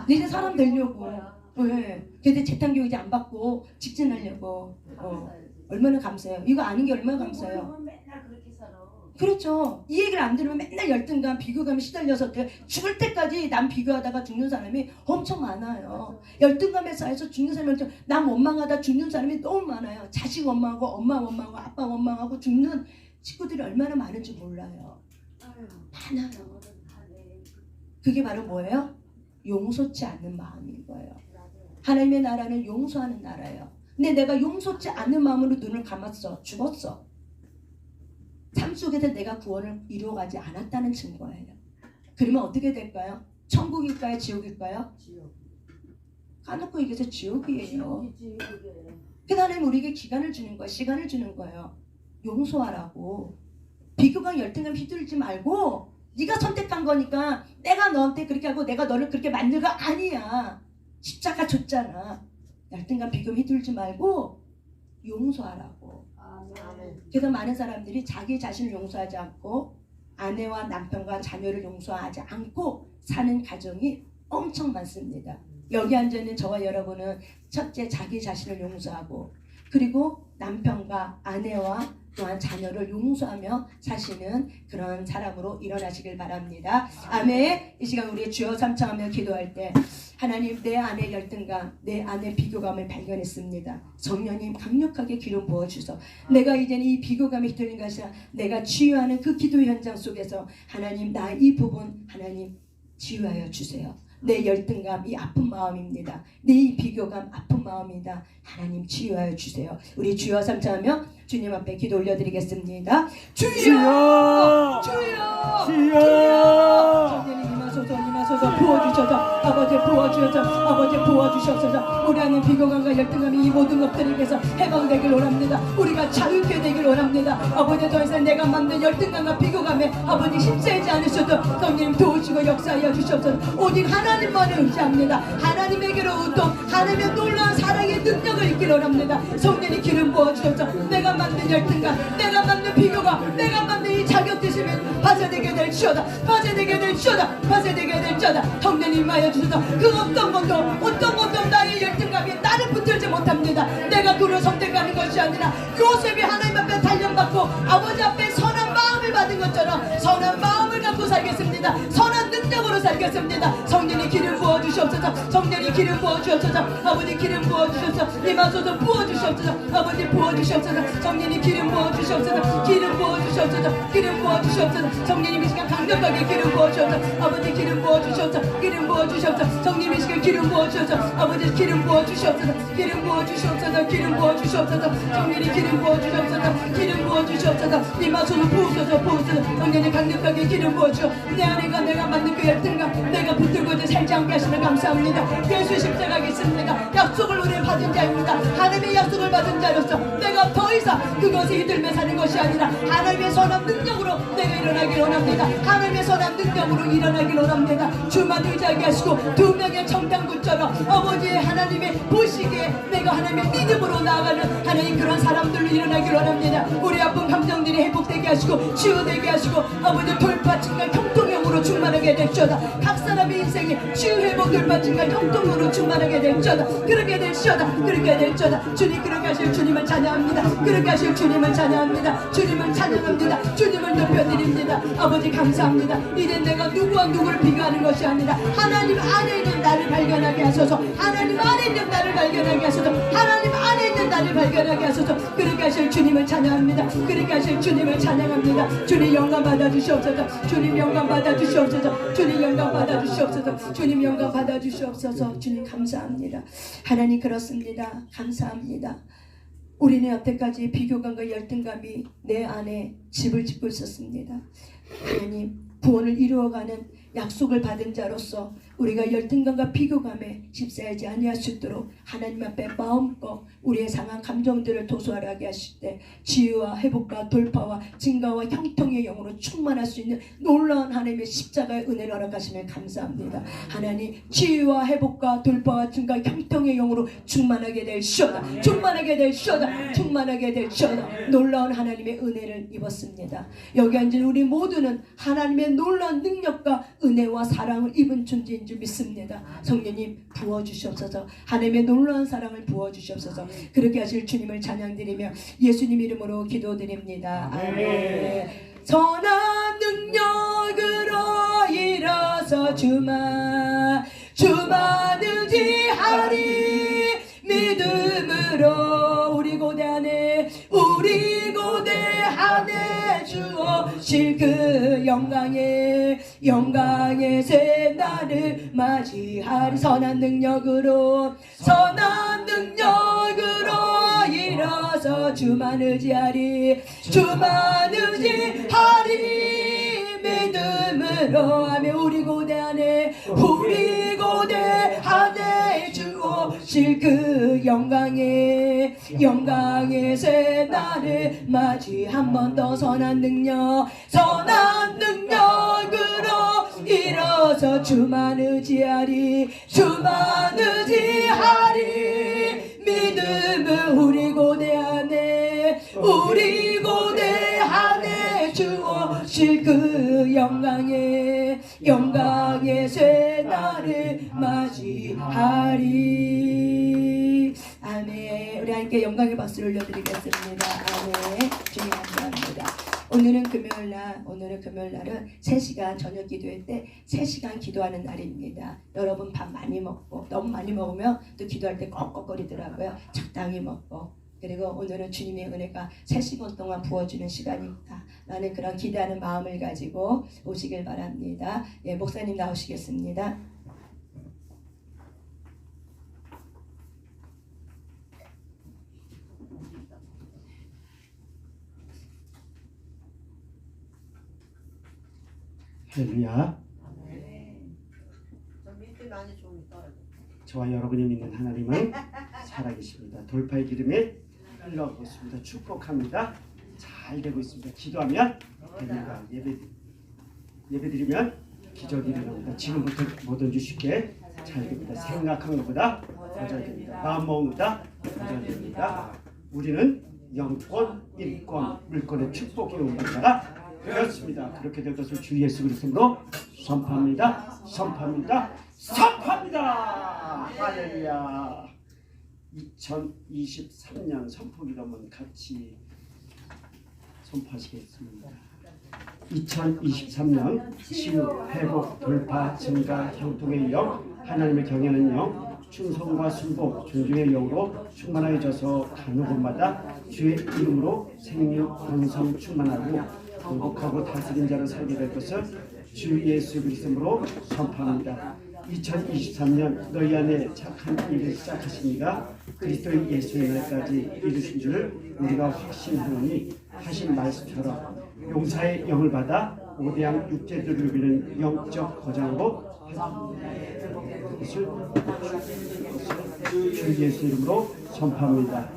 네, 이제 사람 되려고. 네. 근데 재탄교육 이제 안 받고 직진하려고. 얼마나 감사해요. 이거 아닌 게 얼마나 감사해요. 맨날 그렇게 살아. 그렇죠. 이 얘기를 안 들으면 맨날 열등감, 비교감에 시달려서 죽을 때까지 남 비교하다가 죽는 사람이 엄청 많아요. 열등감에 쌓여서 죽는 사람이 엄청, 남 원망하다 죽는 사람이 너무 많아요. 자식 원망하고 엄마 원망하고 아빠 원망하고 죽는 친구들이 얼마나 많은지 몰라요. 많아요. 그게 바로 뭐예요? 용서치 않는 마음인 거예요. 하나님의 나라는 용서하는 나라예요. 근데 내가 용서치 않는 마음으로 눈을 감았어. 죽었어. 삶 속에서 내가 구원을 이루어가지 않았다는 증거예요. 그러면 어떻게 될까요? 천국일까요? 지옥일까요? 지옥. 까놓고 얘기해서 지옥이에요. 지옥이지 그게. 그 하나님 우리에게 기간을 주는 거예요. 시간을 주는 거예요. 용서하라고. 비교감 열등감 휘둘리지 말고 네가 선택한 거니까 내가 너한테 그렇게 하고 내가 너를 그렇게 만든 거 아니야. 십자가 줬잖아. 열등감 비교감 휘둘리지 말고 용서하라고. 아멘. 그래서 많은 사람들이 자기 자신을 용서하지 않고 아내와 남편과 자녀를 용서하지 않고 사는 가정이 엄청 많습니다. 여기 앉아있는 저와 여러분은 첫째 자기 자신을 용서하고 그리고 남편과 아내와 또한 자녀를 용서하며 사시는 그런 사람으로 일어나시길 바랍니다. 아멘. 이 시간 우리 주여 삼창하며 기도할 때 하나님 내 안에 열등감, 내 안에 비교감을 발견했습니다. 성령님 강력하게 기름 부어주소. 내가 이제는 이 비교감이 휘둘린 것이 아니라 내가 치유하는 그 기도 현장 속에서 하나님 나 이 부분 하나님 치유하여 주세요. 내 열등감 이 아픈 마음입니다. 내 비교감 아픈 마음이다. 하나님 치유하여 주세요. 우리 주여 삼창하며 주님 앞에 기도 올려드리겠습니다. 주여! 주여! 주여! 성령님 임하소서 부어주셔서 아버지 부어주셔서 아버지 부어주셔서 우리 안에 비교감과 열등감이 이 모든 것들에게서 해방되길 원합니다. 우리가 자유케 되길 원합니다. 아버지 더 이상 내가 만든 열등감과 비교감에 아버지 힘쓰지 않으셔도 성령님 도우시고 역사하여 주셔서 오직 하나님만을 의지합니다. 하나님에게로 운동 하나님의 놀라운 사랑의 능력을 있기를 원합니다. 성령님 기름 부어주셔서 내가 만든 열등감 내가 만든 비교감 내가 만든 이 자격지심을 파쇄되게 될지어다. 파쇄되게 될지어다. 파쇄되게 될지어다. 성령님 하여 주셔서 그 어떤 것도 나의 열등감이 나를 붙들지 못합니다. 내가 그를 선택하는 것이 아니라 요셉이 하나님 앞에 단련받고 아버지 앞에 선한 마음을 받은 것처럼 선한 마음을 갖고 살겠습니다. 선한 능력으로 살겠습니다. 성령이 기름 부어주시옵소서. 성령이 기름 부어주시옵소서. 아버지 기름 부어주시옵소서. 임하소서 부어주시옵소서. 아버지 부어주시옵소서. 성령이 기름 부어주시옵소서. 기름 부어주시옵소서. 기름 부어주시옵소서. 성령님 이 시간 강력하게 기름 부어주시옵소서. 아버지 기름 부어주시옵소서. 기름 부어주시옵소서. 성령 이 시간 기름 부어주시옵소서. 아버지 기름 부어주시옵소서. 기름 부어주시옵소서. 기름 부어주시옵소서. 성령이 기름 부어주시옵소서. 기름 부어주시옵소서. 임하소서 부으소서. 성령이 강력하게 기름 부어주시오. 내 안에가 내가 만든 그 열등감 내가 붙들고 살지 않게 하시는 감사합니다. 예수 십자가 있습니다. 약속을 우리 받은 자입니다. 하나님의 약속을 받은 자로서 내가 더 이상 그것에 이들며 사는 것이 아니라 하나님의 선한 능력으로 내가 일어나길 원합니다. 하나님의 선한 능력으로 일어나길 원합니다. 주만 의지하게 하시고 두 명의 청당군처럼 아버지의 하나님의 보시기에 내가 하나님의 믿음으로 나아가는 하나님 그런 사람들로 일어나길 원합니다. 우리 아픈 감정들이 회복되게 하시고 치유되게 하시고 아버지 돌파증과 형통형으로 충만하게 될지어다. 각 사람의 인생이 치유회복 돌파증과 형통으로 충만하게 될지어다. 그렇게 될지어다. 그렇게 될지어다. 주님 그렇게 하실 주님을 찬양합니다. 그렇게 하실 주님을 찬양합니다. 주님을 찬양합니다. 주님을 높여드립니다. 아버지 감사합니다. 이제 내가 누구와 누구를 비교하는 것이 아니라 하나님 안에 있는 나를 발견하게 하소서. 하나님 안에 있는 나를 발견하게 하소서. 하나님 안에 있는 나를 발견하게 하소서. 그렇게 하실 주님을 찬양합니다. 그렇게 하실 주님을 찬양합니다. 주님 영광 받아주시옵소서. 주님 영광 받아주시옵소서. 주님 영광 받아주시옵소서. 주님 영광 받아주시옵소서. 주님 감사합니다. 하나님 그렇습니다. 감사합니다. 우리는 여태까지 비교감과 열등감이 내 안에 집을 짓고 있었습니다. 하나님 구원을 이루어가는 약속을 받은 자로서 우리가 열등감과 비교감에 휩싸이지 아니할 수 있도록 하나님 앞에 마음껏 우리의 상한 감정들을 도소하게 하실 때 치유와 회복과 돌파와 증가와 형통의 영으로 충만할 수 있는 놀라운 하나님의 십자가의 은혜를 허락하시면 감사합니다. 하나님 치유와 회복과 돌파와 증가 형통의 영으로 충만하게 될시어다. 충만하게 될시어다. 충만하게 될시어다. 놀라운 하나님의 은혜를 입었습니다. 여기 앉은 우리 모두는 하나님의 하나님의 놀라운 능력과 은혜와 사랑을 입은 존재인 줄 믿습니다. 성령님 부어주시옵소서. 하나님의 놀라운 사랑을 부어주시옵소서. 그렇게 하실 주님을 찬양드리며 예수님 이름으로 기도드립니다. 아멘. 선한 능력으로 일어서 주만 의지하리. 믿음으로 우리 고대 안에 주오실 그 영광의 새날을 맞이하리. 선한 능력으로 일어서 주만 의지하리. 믿음으로 하며 우리 고대 안에 주오실 그 영광의 새날을 맞이. 한 번 더 선한 능력으로 일어서 주만 의지하리. 믿음은 우리 고대 안에 주오실 그 영광의 새날을 맞이하리. 아멘. 우리 함께 영광의 박수를 올려드리겠습니다. 아멘. 주님 감사합니다. 오늘은 금요일날은 3시간 저녁 기도회 때 3시간 기도하는 날입니다. 여러분 밥 많이 먹고, 너무 많이 먹으면 또 기도할 때 꺽꺽거리더라고요. 적당히 먹고. 그리고 오늘은 주님의 은혜가 3시간 동안 부어주는 시간입니다. 라는 그런 기대하는 마음을 가지고 오시길 바랍니다. 예, 목사님 나오시겠습니다. 할렐루야. 저 밑에 많이 좀 떨어져. 저와 여러분이 믿는 하나님은 살아계십니다. 돌파의 기름에 흘러가고 있습니다. 축복합니다. 잘 되고 있습니다. 기도하면 됩니다. 예배드리면 기적이 일어납니다. 지금부터 뭐든지 쉽게 잘 됩니다. 생각한 것보다 더 잘 됩니다. 마음 먹은 것보다 더 잘 됩니다. 우리는 영권, 일권, 물권의 축복이 온 자가 되었습니다. 그렇게 될 것을 주 예수 그리스도로 선포합니다. 할렐루야. 2023년 선포기도문 같이 선포하시겠습니다. 2023년 치유, 회복, 돌파, 증가, 형통의 영, 하나님을 경외하는 영, 충성과 순복, 존중의 영으로 충만하여져서 가는 곳마다 주의 이름으로 생명, 번성 충만하고 행복하고 다스린 자로 살게 될 것을 주 예수 그리스도로 선포합니다. 2023년 너희 안에 착한 일을 시작하시니가 그리스도의 예수의 날까지 이루신 줄을 우리가 확신하노니 하신 말씀처럼 용사의 영을 받아 오대양 육제들을 누비는 영적 거장으로 주 예수 이름으로 선포합니다.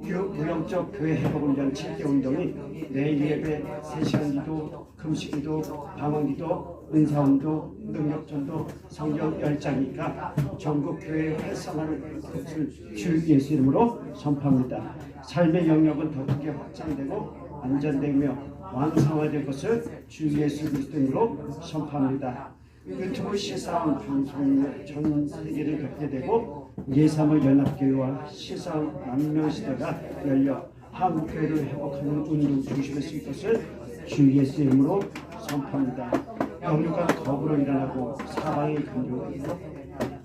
무영적 교회 회복을 위한 7대 운동이 내일 예배, 3시간 기도, 금식 기도, 방언 기도, 은사운동, 능력전도, 성경 10장이니까 전국 교회 활성화를 것을 주 예수 이름으로 선포합니다. 삶의 영역은 더 크게 확장되고 안전되며 완성화될 것을 주 예수 그리스도 이름으로 선포합니다. 유튜브 시사원 방송으로 전 세계를 덮게 되고 예삼의 연합교회와 시사원 만명시대가 열려 한국교회를 회복하는 운동 중심에 쓸 것을 주 예수 이름으로 선포합니다. 영유가 거부로 일어나고 사방이 간절하고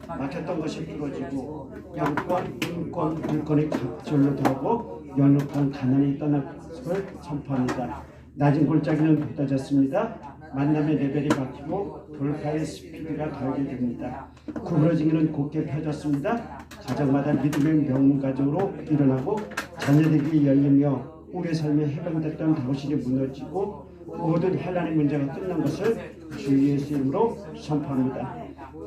막혔던 것이 뚫어지고 영권, 인권, 물권이 각절로 더하고 연약한 가난이 떠날 것을 선포합니다. 낮은 골짜기는 높아졌습니다. 만남의 레벨이 바뀌고 돌파의 스피드가 더하게 됩니다. 구부러진 길은 곧게 펴졌습니다. 가정마다 믿음의 명가정으로 일어나고 자녀들이 열리며 우리의 삶에 해방됐던 당신이 무너지고 모든 혼란의 문제가 끝난 것을 주 예수 이름으로 선포합니다.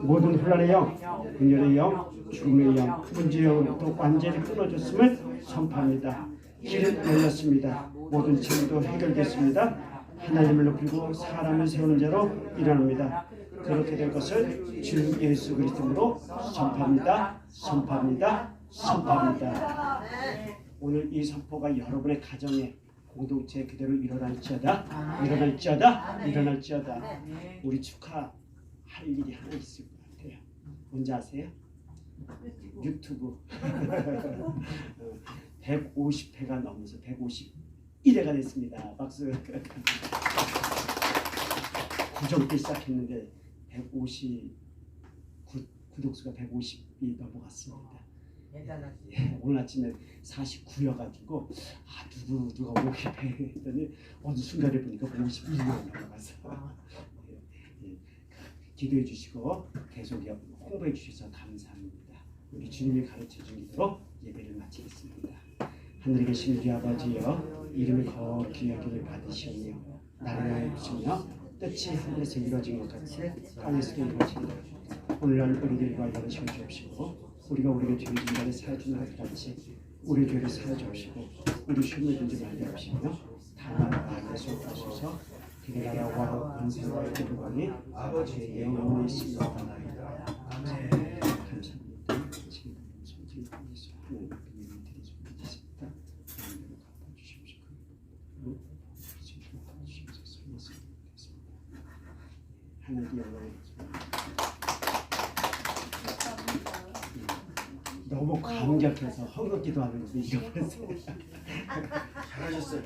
모든 혼란의 영, 분열의 영, 죽음의 영, 문제의 영으로부터 완전히 끊어졌음을 선포합니다. 길은 열렸습니다. 모든 책임도 해결됐습니다. 하나님을 높이고 사람을 세우는 자로 일어납니다. 그렇게 될 것을 주 예수 그리스도로 선포합니다. 오늘 이 선포가 여러분의 가정에 공동체 그대로 일어날지어다. 일어날지어다. 일어날지어다. 우리 축하할 일이 하나 있을 것 같아요. 뭔지 아세요? 유튜브 150회가 넘어서 151회가 됐습니다. 박수. 구정 때 시작했는데 150 구독수가 150이 넘어갔습니다. 예, 오늘 아침에 49여가지고 누가 50회 했더니 어느 순간에 보니까 51이 넘어가서 기도해 주시고 계속 홍보해 주셔서 감사합니다. 우리 주님이 가르쳐 준 대로 예배를 마치겠습니다. 하늘에 계신 우리 아버지여, 이름이 거룩히 여김을 받으시오며 나를 위하여 주시며 뜻이 하늘에서 이루어진 것 같이 땅에서도 이루어지리라. 오늘날 우리를 위하여 시켜 주옵시고 우리가 우리에게 죄를 진 자를 사하여 주는 것 같이 우리 죄를 사하여 주옵시고 우리 흉을 들지 말게 하시며 다만 마음에 쏟아소서 그의 나라와 권세와 영광이 아버지의 영원히 있습니다. 감사합니다. 지금 손질 예수 하나님 그님을 드리소서 있습니다. 마음대로 갚아주십시오. 하나님 영광이 너무 감격해서 헛웃기도 하는데 잊어버렸어요. 잘하셨어요.